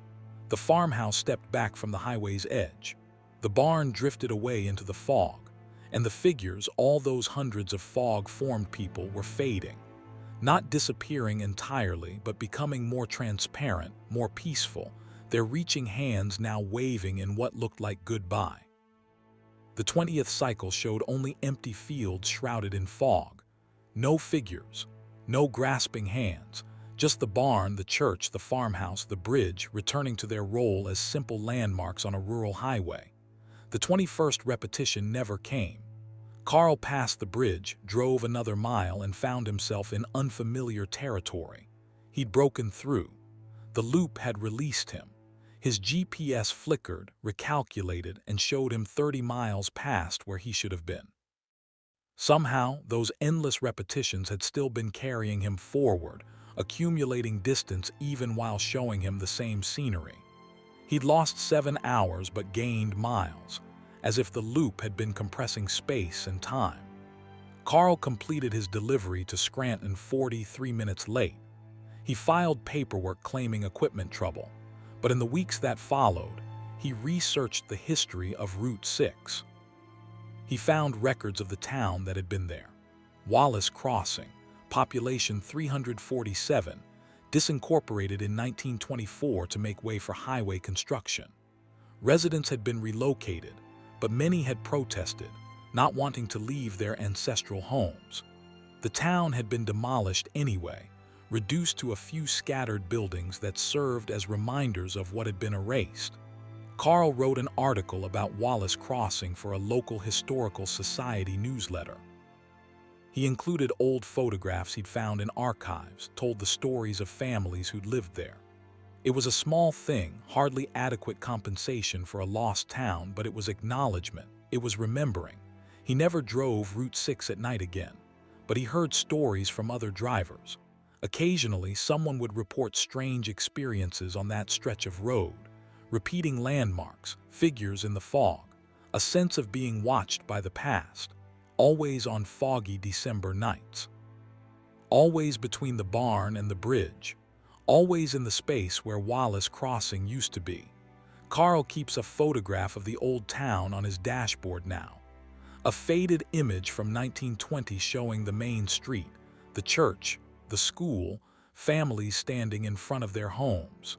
The farmhouse stepped back from the highway's edge. The barn drifted away into the fog, and the figures, all those hundreds of fog-formed people, were fading. Not disappearing entirely, but becoming more transparent, more peaceful, their reaching hands now waving in what looked like goodbye. The 20th cycle showed only empty fields shrouded in fog. No figures, no grasping hands, just the barn, the church, the farmhouse, the bridge, returning to their role as simple landmarks on a rural highway. The 21st repetition never came. Carl passed the bridge, drove another mile, and found himself in unfamiliar territory. He'd broken through. The loop had released him. His GPS flickered, recalculated, and showed him 30 miles past where he should have been. Somehow, those endless repetitions had still been carrying him forward, accumulating distance even while showing him the same scenery. He'd lost 7 hours but gained miles, as if the loop had been compressing space and time. Carl completed his delivery to Scranton 43 minutes late. He filed paperwork claiming equipment trouble, but in the weeks that followed, he researched the history of Route 6. He found records of the town that had been there. Wallace Crossing, population 347, disincorporated in 1924 to make way for highway construction. Residents had been relocated, but many had protested, not wanting to leave their ancestral homes. The town had been demolished anyway, reduced to a few scattered buildings that served as reminders of what had been erased. Carl wrote an article about Wallace Crossing for a local historical society newsletter. He included old photographs he'd found in archives, told the stories of families who'd lived there. It was a small thing, hardly adequate compensation for a lost town, but it was acknowledgement, it was remembering. He never drove Route 6 at night again, but he heard stories from other drivers. Occasionally, someone would report strange experiences on that stretch of road, repeating landmarks, figures in the fog, a sense of being watched by the past, always on foggy December nights. Always between the barn and the bridge, always in the space where Wallace Crossing used to be. Carl keeps a photograph of the old town on his dashboard now. A faded image from 1920 showing the main street, the church, the school, families standing in front of their homes.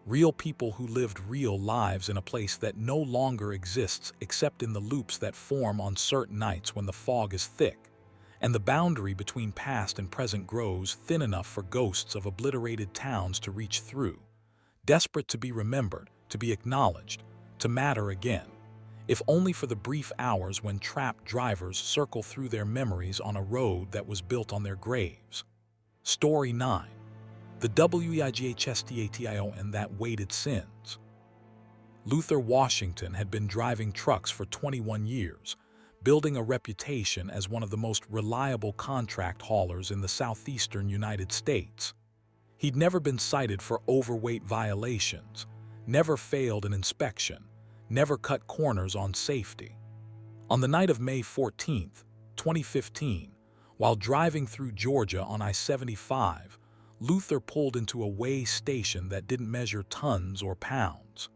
Real people who lived real lives in a place that no longer exists except in the loops that form on certain nights when the fog is thick, and the boundary between past and present grows thin enough for ghosts of obliterated towns to reach through, desperate to be remembered, to be acknowledged, to matter again, if only for the brief hours when trapped drivers circle through their memories on a road that was built on their graves. Story 9. The WEIGHSTATION that weighted sins. Luther Washington had been driving trucks for 21 years, building a reputation as one of the most reliable contract haulers in the southeastern United States. He'd never been cited for overweight violations, never failed an inspection, never cut corners on safety. On the night of May 14, 2015, while driving through Georgia on I-75, Luther pulled into a weigh station that didn't measure tons or pounds.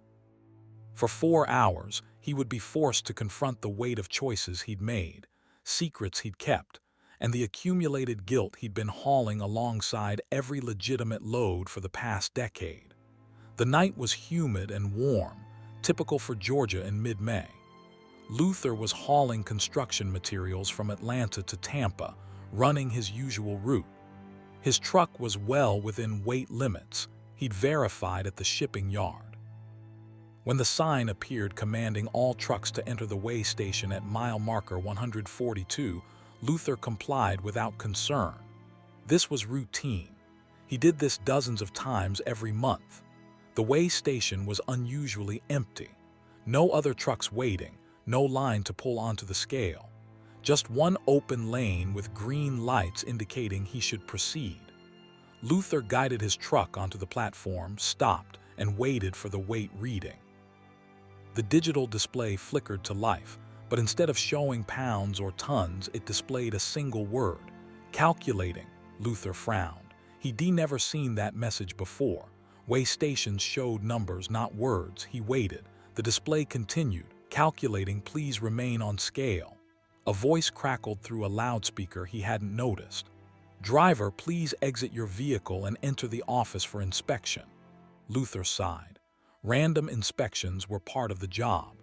For 4 hours, he would be forced to confront the weight of choices he'd made, secrets he'd kept, and the accumulated guilt he'd been hauling alongside every legitimate load for the past decade. The night was humid and warm, typical for Georgia in mid-May. Luther was hauling construction materials from Atlanta to Tampa, running his usual route. His truck was well within weight limits he'd verified at the shipping yard. When the sign appeared commanding all trucks to enter the weigh station at mile marker 142, Luther complied without concern. This was routine. He did this dozens of times every month. The weigh station was unusually empty. No other trucks waiting, no line to pull onto the scale. Just one open lane with green lights indicating he should proceed. Luther guided his truck onto the platform, stopped, and waited for the weight reading. The digital display flickered to life, but instead of showing pounds or tons, it displayed a single word, calculating. Luther frowned. He'd never seen that message before. Weigh stations showed numbers, not words. He waited. The display continued, calculating, please remain on scale. A voice crackled through a loudspeaker he hadn't noticed. Driver, please exit your vehicle and enter the office for inspection. Luther sighed. Random inspections were part of the job.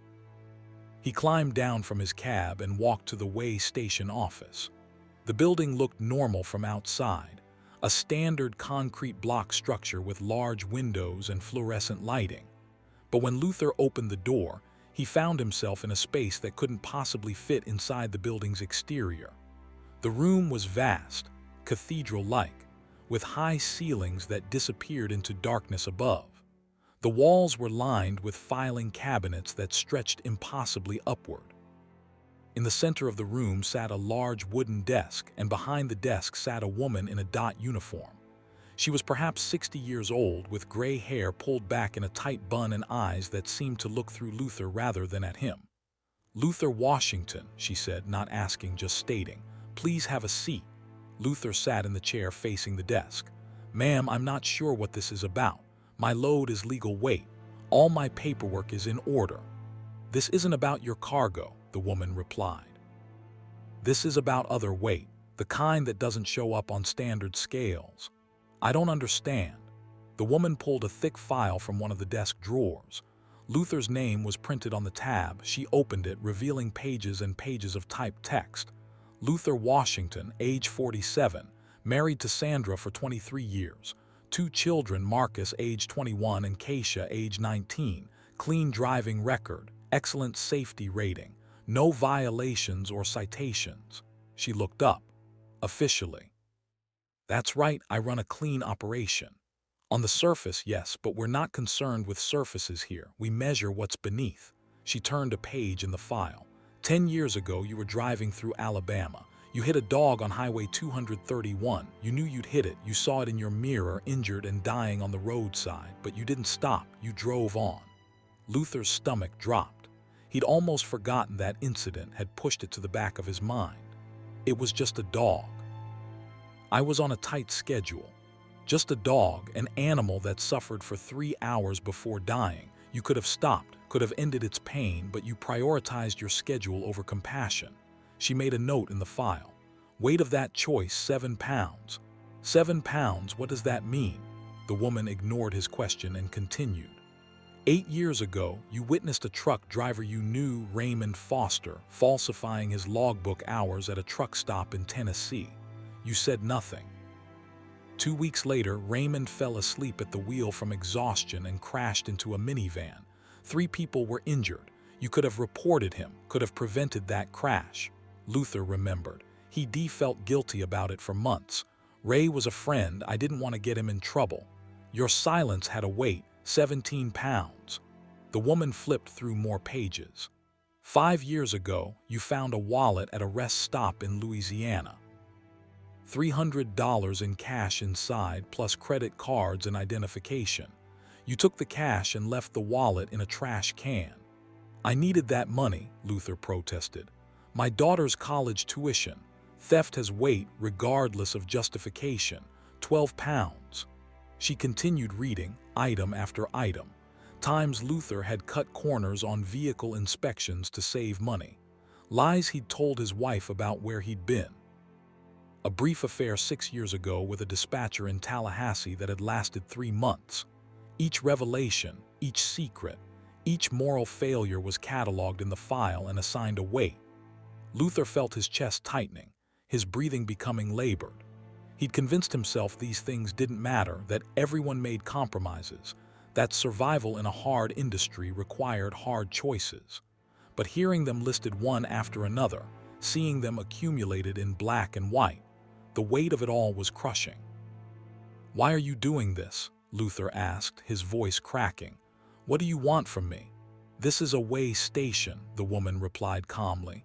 He climbed down from his cab and walked to the weigh station office. The building looked normal from outside, a standard concrete block structure with large windows and fluorescent lighting. But when Luther opened the door, he found himself in a space that couldn't possibly fit inside the building's exterior. The room was vast, cathedral-like, with high ceilings that disappeared into darkness above. The walls were lined with filing cabinets that stretched impossibly upward. In the center of the room sat a large wooden desk, and behind the desk sat a woman in a dot uniform. She was perhaps 60 years old, with gray hair pulled back in a tight bun and eyes that seemed to look through Luther rather than at him. "Luther Washington," she said, not asking, just stating. "Please have a seat." Luther sat in the chair facing the desk. "Ma'am, I'm not sure what this is about. My load is legal weight. All my paperwork is in order." "This isn't about your cargo," the woman replied. "This is about other weight, the kind that doesn't show up on standard scales." "I don't understand." The woman pulled a thick file from one of the desk drawers. Luther's name was printed on the tab. She opened it, revealing pages and pages of typed text. Luther Washington, age 47, married to Sandra for 23 years. 2 children, Marcus, age 21, and Keisha, age 19. Clean driving record, excellent safety rating, no violations or citations. She looked up. "Officially." "That's right, I run a clean operation." "On the surface, yes, but we're not concerned with surfaces here. We measure what's beneath." She turned a page in the file. 10 years ago, you were driving through Alabama. You hit a dog on Highway 231. You knew you'd hit it. You saw it in your mirror, injured and dying on the roadside, but you didn't stop. You drove on. Luther's stomach dropped. He'd almost forgotten that incident had pushed it to the back of his mind. It was just a dog. "I was on a tight schedule. Just a dog, an animal that suffered for 3 hours before dying. You could have stopped, could have ended its pain, but you prioritized your schedule over compassion." She made a note in the file. "Weight of that choice, 7 pounds. 7 pounds, what does that mean?" The woman ignored his question and continued. 8 years ago, you witnessed a truck driver you knew, Raymond Foster, falsifying his logbook hours at a truck stop in Tennessee. You said nothing. 2 weeks later, Raymond fell asleep at the wheel from exhaustion and crashed into a minivan. 3 people were injured. You could have reported him, could have prevented that crash. Luther remembered. He felt guilty about it for months. "Ray was a friend. I didn't want to get him in trouble." "Your silence had a weight, 17 pounds. The woman flipped through more pages. 5 years ago, you found a wallet at a rest stop in Louisiana. $300 in cash inside, plus credit cards and identification. You took the cash and left the wallet in a trash can." "I needed that money," Luther protested. "My daughter's college tuition. Theft has weight regardless of justification, 12 pounds. She continued reading, item after item. Times Luther had cut corners on vehicle inspections to save money. Lies he'd told his wife about where he'd been. A brief affair 6 years ago with a dispatcher in Tallahassee that had lasted 3 months. Each revelation, each secret, each moral failure was cataloged in the file and assigned a weight. Luther felt his chest tightening, his breathing becoming labored. He'd convinced himself these things didn't matter, that everyone made compromises, that survival in a hard industry required hard choices. But hearing them listed one after another, seeing them accumulated in black and white, the weight of it all was crushing. "Why are you doing this?" Luther asked, his voice cracking. "What do you want from me?" "This is a weigh station," the woman replied calmly.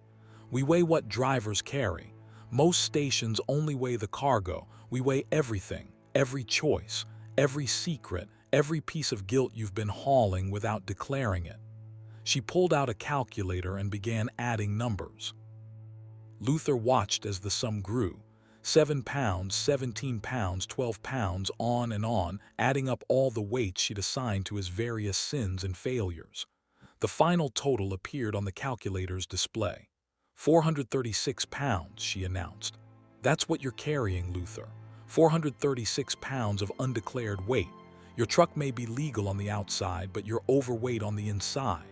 "We weigh what drivers carry. Most stations only weigh the cargo. We weigh everything, every choice, every secret, every piece of guilt you've been hauling without declaring it." She pulled out a calculator and began adding numbers. Luther watched as the sum grew. 7 pounds, 17 pounds, 12 pounds, on, adding up all the weights she'd assigned to his various sins and failures. The final total appeared on the calculator's display. 436 pounds, she announced. "That's what you're carrying, Luther. 436 pounds of undeclared weight. Your truck may be legal on the outside, but you're overweight on the inside.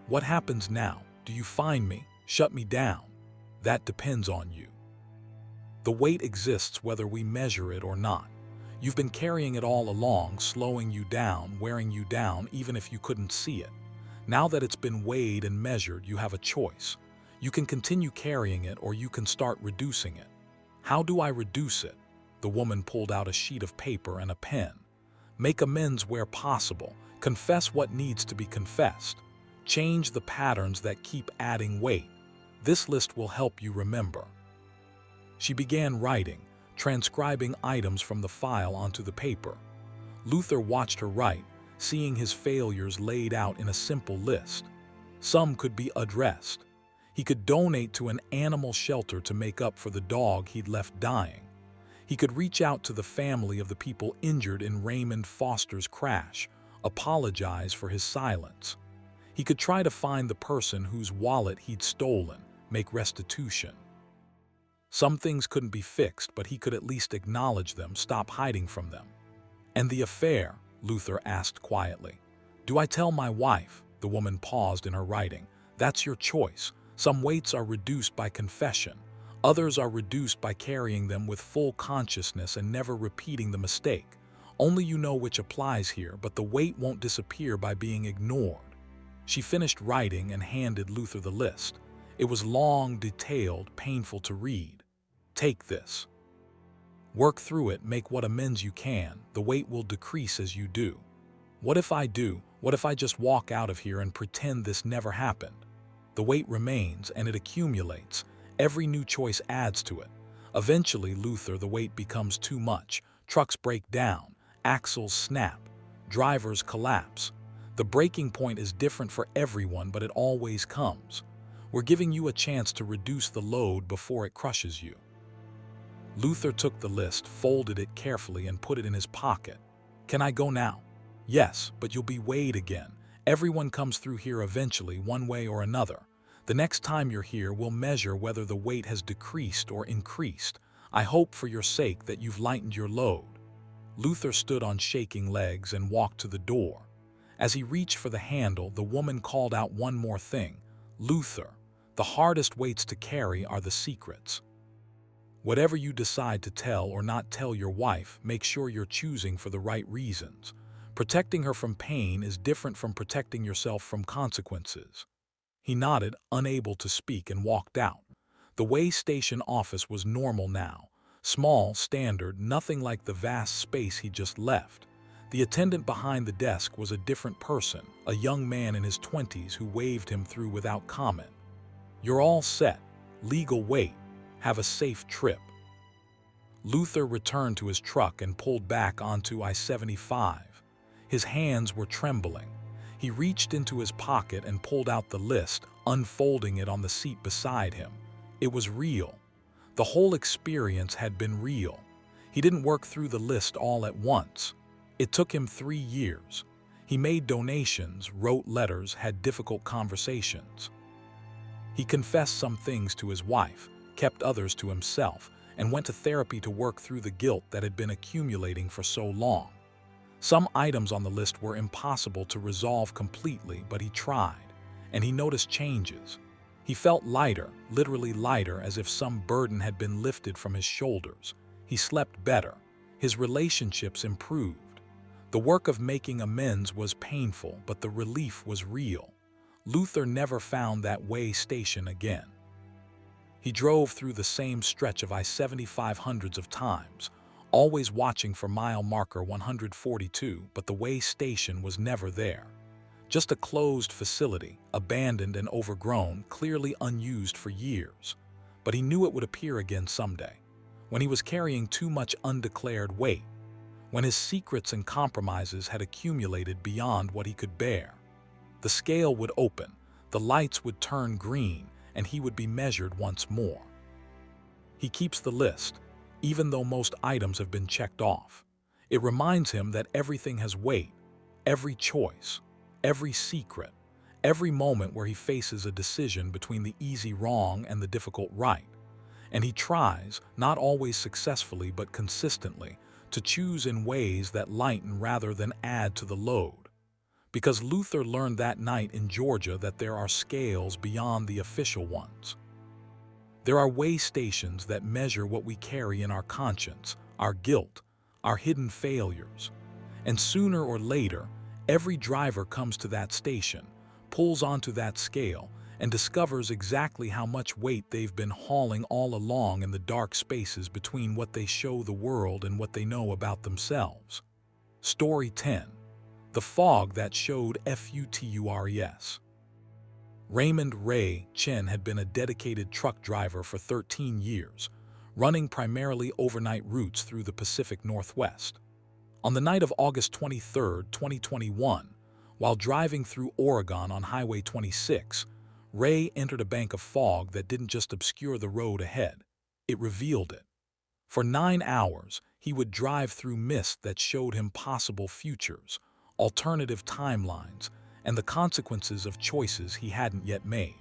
What happens now? Do you fine me? Shut me down? That depends on you. The weight exists whether we measure it or not. You've been carrying it all along, slowing you down, wearing you down, even if you couldn't see it. Now that it's been weighed and measured, you have a choice. You can continue carrying it or you can start reducing it." "How do I reduce it?" The woman pulled out a sheet of paper and a pen. "Make amends where possible. Confess what needs to be confessed. Change the patterns that keep adding weight. This list will help you remember. She began writing, transcribing items from the file onto the paper. Luther watched her write, seeing his failures laid out in a simple list. Some could be addressed. He could donate to an animal shelter to make up for the dog he'd left dying. He could reach out to the family of the people injured in Raymond Foster's crash, apologize for his silence. He could try to find the person whose wallet he'd stolen, make restitution. Some things couldn't be fixed, but he could at least acknowledge them, stop hiding from them. "And the affair?" Luther asked quietly. "Do I tell my wife?" The woman paused in her writing. "That's your choice. Some weights are reduced by confession. Others are reduced by carrying them with full consciousness and never repeating the mistake. Only you know which applies here, but the weight won't disappear by being ignored." She finished writing and handed Luther the list. It was long, detailed, painful to read. "Take this. Work through it, make what amends you can. The weight will decrease as you do." "What if I do? What if I just walk out of here and pretend this never happened?" The weight remains and it accumulates. Every new choice adds to it. Eventually, Luther, the weight becomes too much. Trucks break down, axles snap, drivers collapse. The breaking point is different for everyone, but it always comes. We're giving you a chance to reduce the load before it crushes you. Luther took the list, folded it carefully, and put it in his pocket. "Can I go now?" "Yes, but you'll be weighed again. Everyone comes through here eventually, one way or another. The next time you're here, we'll measure whether the weight has decreased or increased. I hope for your sake that you've lightened your load." Luther stood on shaking legs and walked to the door. As he reached for the handle, the woman called out one more thing. "Luther, the hardest weights to carry are the secrets. Whatever you decide to tell or not tell your wife, make sure you're choosing for the right reasons. Protecting her from pain is different from protecting yourself from consequences." He nodded, unable to speak, and walked out. The weigh station office was normal now. Small, standard, nothing like the vast space he just left. The attendant behind the desk was a different person, a young man in his 20s who waved him through without comment. "You're all set. Legal weight. Have a safe trip." Luther returned to his truck and pulled back onto I-75. His hands were trembling. He reached into his pocket and pulled out the list, unfolding it on the seat beside him. It was real. The whole experience had been real. He didn't work through the list all at once. It took him 3 years. He made donations, wrote letters, had difficult conversations. He confessed some things to his wife, kept others to himself, and went to therapy to work through the guilt that had been accumulating for so long. Some items on the list were impossible to resolve completely, but he tried, and he noticed changes. He felt lighter, literally lighter, as if some burden had been lifted from his shoulders. He slept better. His relationships improved. The work of making amends was painful, but the relief was real. Luther never found that weigh station again. He drove through the same stretch of I-75 hundreds of times, always watching for mile marker 142, but the weigh station was never there. Just a closed facility, abandoned and overgrown, clearly unused for years. But he knew it would appear again someday, when he was carrying too much undeclared weight, when his secrets and compromises had accumulated beyond what he could bear. The scale would open, the lights would turn green, and he would be measured once more. He keeps the list, even though most items have been checked off. It reminds him that everything has weight, every choice, every secret, every moment where he faces a decision between the easy wrong and the difficult right. And he tries, not always successfully but consistently, to choose in ways that lighten rather than add to the load. Because Luther learned that night in Georgia that there are scales beyond the official ones. There are weigh stations that measure what we carry in our conscience, our guilt, our hidden failures. And sooner or later, every driver comes to that station, pulls onto that scale, and discovers exactly how much weight they've been hauling all along in the dark spaces between what they show the world and what they know about themselves. Story 10. The fog that showed futures. Raymond Ray Chen had been a dedicated truck driver for 13 years, running primarily overnight routes through the Pacific Northwest. On the night of August 23, 2021, while driving through Oregon on Highway 26, Ray entered a bank of fog that didn't just obscure the road ahead, it revealed it. For 9 hours, he would drive through mist that showed him possible futures, alternative timelines, and the consequences of choices he hadn't yet made.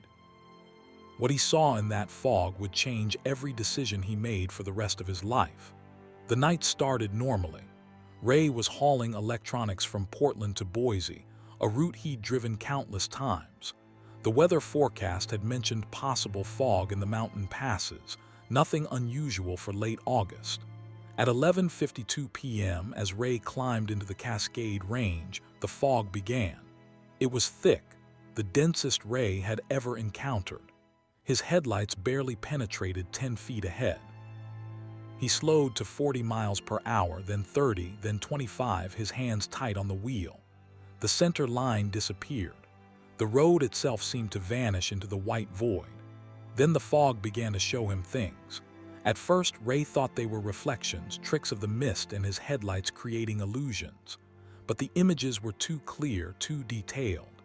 What he saw in that fog would change every decision he made for the rest of his life. The night started normally. Ray was hauling electronics from Portland to Boise, a route he'd driven countless times. The weather forecast had mentioned possible fog in the mountain passes, nothing unusual for late August. At 11:52 p.m., as Ray climbed into the Cascade Range, the fog began. It was thick, the densest Ray had ever encountered. His headlights barely penetrated 10 feet ahead. He slowed to 40 miles per hour, then 30, then 25, his hands tight on the wheel. The center line disappeared. The road itself seemed to vanish into the white void. Then the fog began to show him things. At first, Ray thought they were reflections, tricks of the mist and his headlights creating illusions. But the images were too clear, too detailed.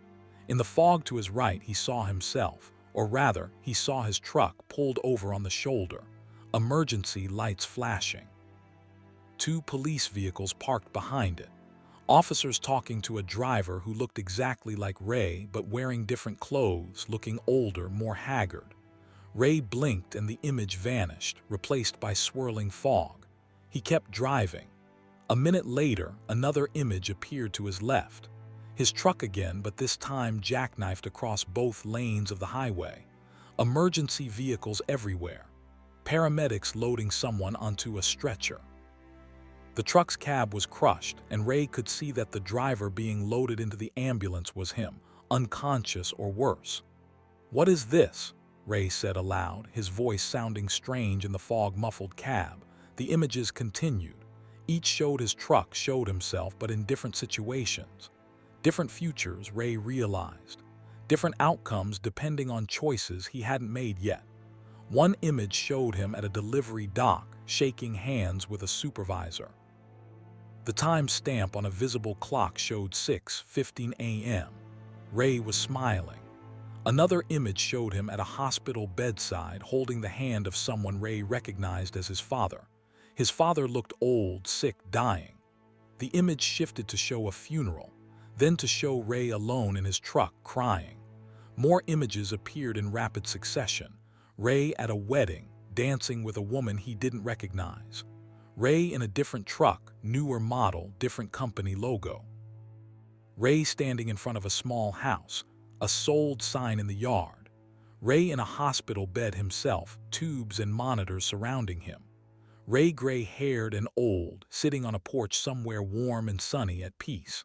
In the fog to his right, he saw himself, or rather, he saw his truck pulled over on the shoulder, emergency lights flashing. 2 police vehicles parked behind it. Officers talking to a driver who looked exactly like Ray but wearing different clothes, looking older, more haggard. Ray blinked and the image vanished, replaced by swirling fog. He kept driving. A minute later, another image appeared to his left. His truck again, but this time jackknifed across both lanes of the highway. Emergency vehicles everywhere. Paramedics loading someone onto a stretcher. The truck's cab was crushed, and Ray could see that the driver being loaded into the ambulance was him, unconscious or worse. "What is this?" Ray said aloud, his voice sounding strange in the fog-muffled cab. The images continued. Each showed his truck, showed himself, but in different situations. Different futures, Ray realized. Different outcomes depending on choices he hadn't made yet. One image showed him at a delivery dock, shaking hands with a supervisor. The time stamp on a visible clock showed 6:15 a.m. Ray was smiling. Another image showed him at a hospital bedside, holding the hand of someone Ray recognized as his father. His father looked old, sick, dying. The image shifted to show a funeral, then to show Ray alone in his truck, crying. More images appeared in rapid succession. Ray at a wedding, dancing with a woman he didn't recognize. Ray in a different truck, newer model, different company logo. Ray standing in front of a small house, a sold sign in the yard. Ray in a hospital bed himself, tubes and monitors surrounding him. Ray gray-haired and old, sitting on a porch somewhere warm and sunny at peace.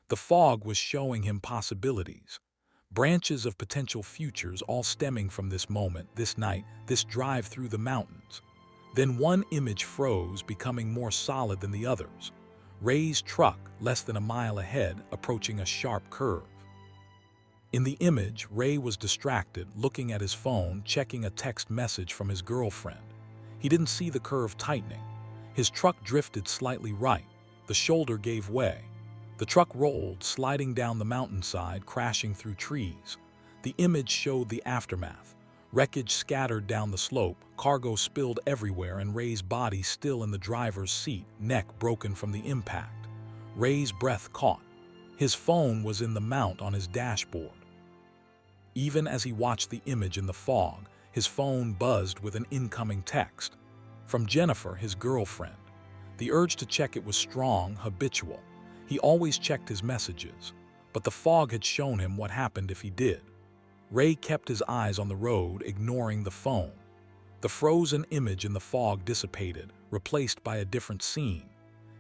The fog was showing him possibilities. Branches of potential futures all stemming from this moment, this night, this drive through the mountains. Then one image froze, becoming more solid than the others. Ray's truck, less than a mile ahead, approaching a sharp curve. In the image, Ray was distracted, looking at his phone, checking a text message from his girlfriend. He didn't see the curve tightening. His truck drifted slightly right. The shoulder gave way. The truck rolled, sliding down the mountainside, crashing through trees. The image showed the aftermath. Wreckage scattered down the slope, cargo spilled everywhere, and Ray's body still in the driver's seat, neck broken from the impact. Ray's breath caught. His phone was in the mount on his dashboard. Even as he watched the image in the fog, his phone buzzed with an incoming text. From Jennifer, his girlfriend. The urge to check it was strong, habitual. He always checked his messages, but the fog had shown him what happened if he did. Ray kept his eyes on the road, ignoring the phone. The frozen image in the fog dissipated, replaced by a different scene.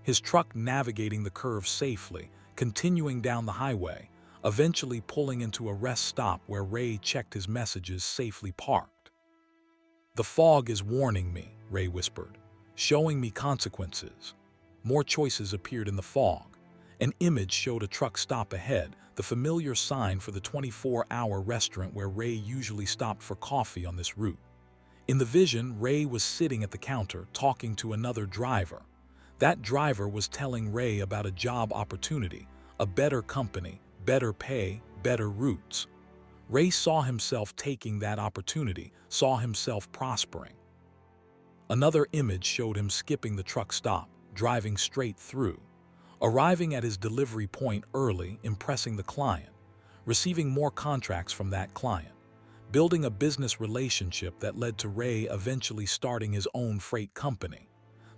His truck navigating the curve safely, continuing down the highway, eventually pulling into a rest stop where Ray checked his messages, safely parked. "The fog is warning me," Ray whispered, "showing me consequences." More choices appeared in the fog. An image showed a truck stop ahead, the familiar sign for the 24-hour restaurant where Ray usually stopped for coffee on this route. In the vision, Ray was sitting at the counter, talking to another driver. That driver was telling Ray about a job opportunity, a better company, better pay, better routes. Ray saw himself taking that opportunity, saw himself prospering. Another image showed him skipping the truck stop, driving straight through, arriving at his delivery point early, impressing the client, receiving more contracts from that client, building a business relationship that led to Ray eventually starting his own freight company.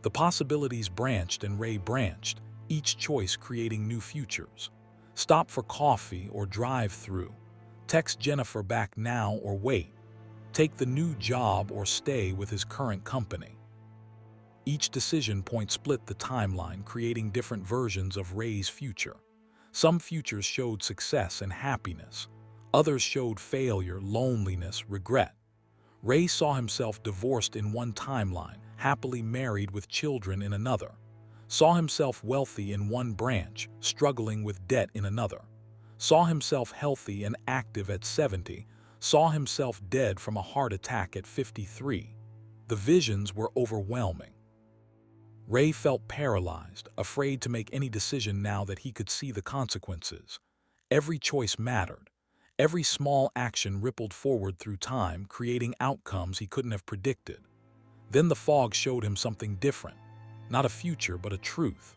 The possibilities branched and Ray branched, each choice creating new futures. Stop for coffee or drive through. Text Jennifer back now or wait. Take the new job or stay with his current company. Each decision point split the timeline, creating different versions of Ray's future. Some futures showed success and happiness. Others showed failure, loneliness, regret. Ray saw himself divorced in one timeline, happily married with children in another. Saw himself wealthy in one branch, struggling with debt in another. Saw himself healthy and active at 70. Saw himself dead from a heart attack at 53. The visions were overwhelming. Ray felt paralyzed, afraid to make any decision now that he could see the consequences. Every choice mattered. Every small action rippled forward through time, creating outcomes he couldn't have predicted. Then the fog showed him something different. Not a future, but a truth.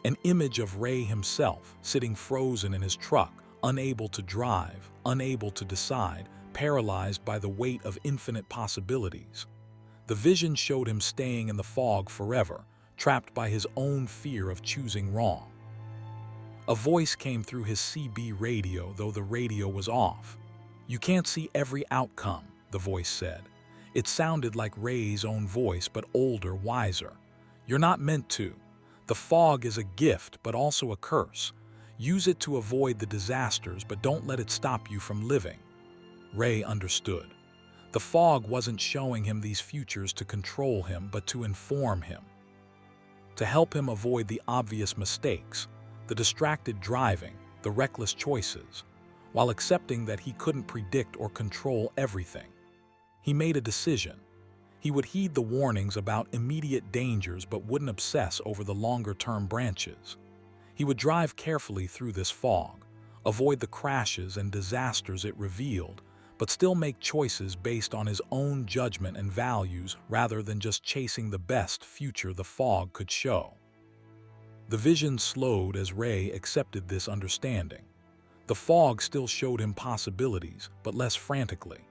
An image of Ray himself, sitting frozen in his truck, unable to drive, unable to decide, paralyzed by the weight of infinite possibilities. The vision showed him staying in the fog forever, trapped by his own fear of choosing wrong. A voice came through his CB radio, though the radio was off. "You can't see every outcome," the voice said. It sounded like Ray's own voice, but older, wiser. "You're not meant to. The fog is a gift, but also a curse. Use it to avoid the disasters, but don't let it stop you from living." Ray understood. The fog wasn't showing him these futures to control him, but to inform him. To help him avoid the obvious mistakes, the distracted driving, the reckless choices, while accepting that he couldn't predict or control everything. He made a decision. He would heed the warnings about immediate dangers but wouldn't obsess over the longer-term branches. He would drive carefully through this fog, avoid the crashes and disasters it revealed, but still make choices based on his own judgment and values rather than just chasing the best future the fog could show. The vision slowed as Ray accepted this understanding. The fog still showed him possibilities, but less frantically.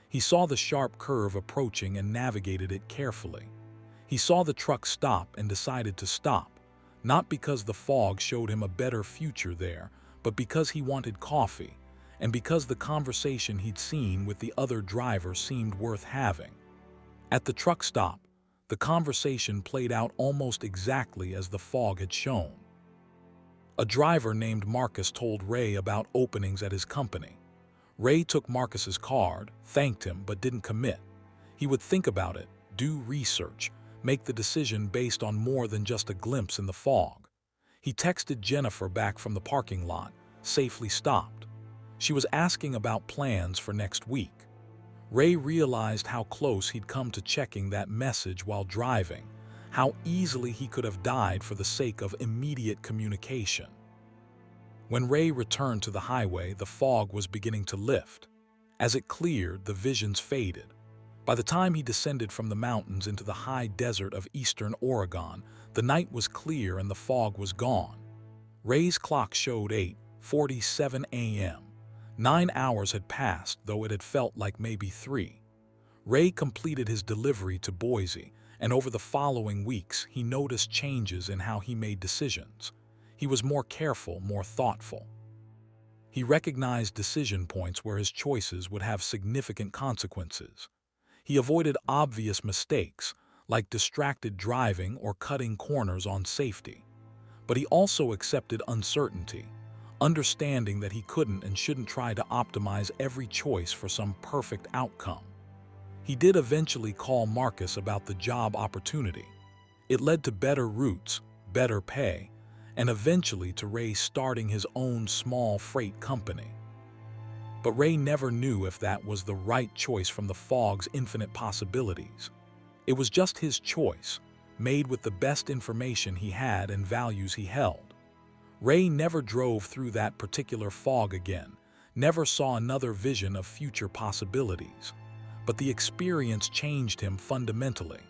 He saw the sharp curve approaching and navigated it carefully. He saw the truck stop and decided to stop, not because the fog showed him a better future there, but because he wanted coffee, and because the conversation he'd seen with the other driver seemed worth having. At the truck stop, the conversation played out almost exactly as the fog had shown. A driver named Marcus told Ray about openings at his company. Ray took Marcus's card, thanked him, but didn't commit. He would think about it, do research, make the decision based on more than just a glimpse in the fog. He texted Jennifer back from the parking lot, safely stopped. She was asking about plans for next week. Ray realized how close he'd come to checking that message while driving, how easily he could have died for the sake of immediate communication. When Ray returned to the highway, the fog was beginning to lift. As it cleared, the visions faded. By the time he descended from the mountains into the high desert of eastern Oregon, the night was clear and the fog was gone. Ray's clock showed 8:47 a.m. 9 hours had passed, though it had felt like maybe 3. Ray completed his delivery to Boise, and over the following weeks, he noticed changes in how he made decisions. He was more careful, more thoughtful. He recognized decision points where his choices would have significant consequences. He avoided obvious mistakes, like distracted driving or cutting corners on safety. But he also accepted uncertainty, understanding that he couldn't and shouldn't try to optimize every choice for some perfect outcome. He did eventually call Marcus about the job opportunity. It led to better routes, better pay, and eventually to Ray starting his own small freight company. But Ray never knew if that was the right choice from the fog's infinite possibilities. It was just his choice, made with the best information he had and values he held. Ray never drove through that particular fog again, never saw another vision of future possibilities. But the experience changed him fundamentally.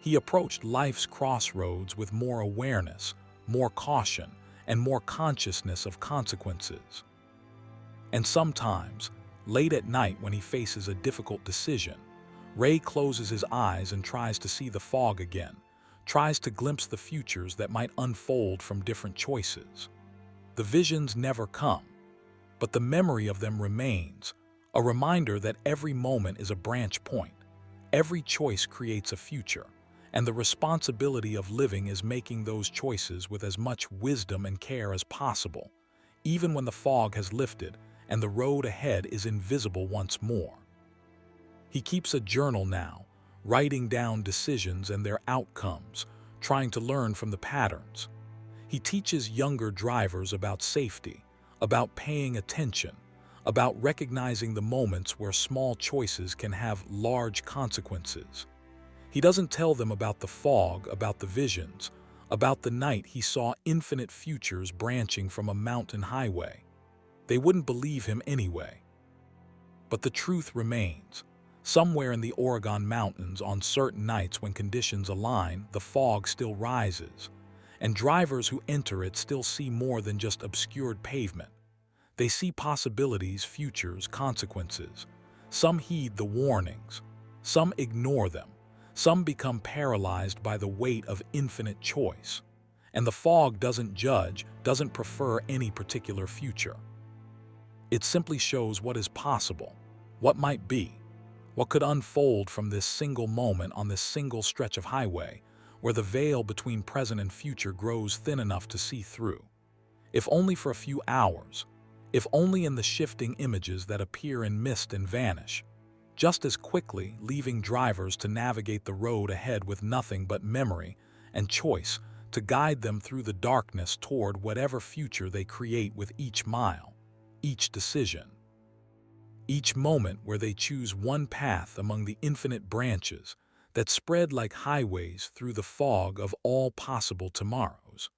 He approached life's crossroads with more awareness, more caution, and more consciousness of consequences. And sometimes, late at night when he faces a difficult decision, Ray closes his eyes and tries to see the fog again, tries to glimpse the futures that might unfold from different choices. The visions never come, but the memory of them remains, a reminder that every moment is a branch point, every choice creates a future, and the responsibility of living is making those choices with as much wisdom and care as possible, even when the fog has lifted and the road ahead is invisible once more. He keeps a journal now, writing down decisions and their outcomes, trying to learn from the patterns. He teaches younger drivers about safety, about paying attention, about recognizing the moments where small choices can have large consequences. He doesn't tell them about the fog, about the visions, about the night he saw infinite futures branching from a mountain highway. They wouldn't believe him anyway. But the truth remains. Somewhere in the Oregon mountains, on certain nights when conditions align, the fog still rises, and drivers who enter it still see more than just obscured pavement. They see possibilities, futures, consequences. Some heed the warnings, some ignore them, some become paralyzed by the weight of infinite choice. And the fog doesn't judge, doesn't prefer any particular future. It simply shows what is possible, what might be, what could unfold from this single moment on this single stretch of highway, where the veil between present and future grows thin enough to see through. If only for a few hours, if only in the shifting images that appear in mist and vanish, just as quickly leaving drivers to navigate the road ahead with nothing but memory and choice to guide them through the darkness toward whatever future they create with each mile, each decision. Each moment where they choose one path among the infinite branches that spread like highways through the fog of all possible tomorrows.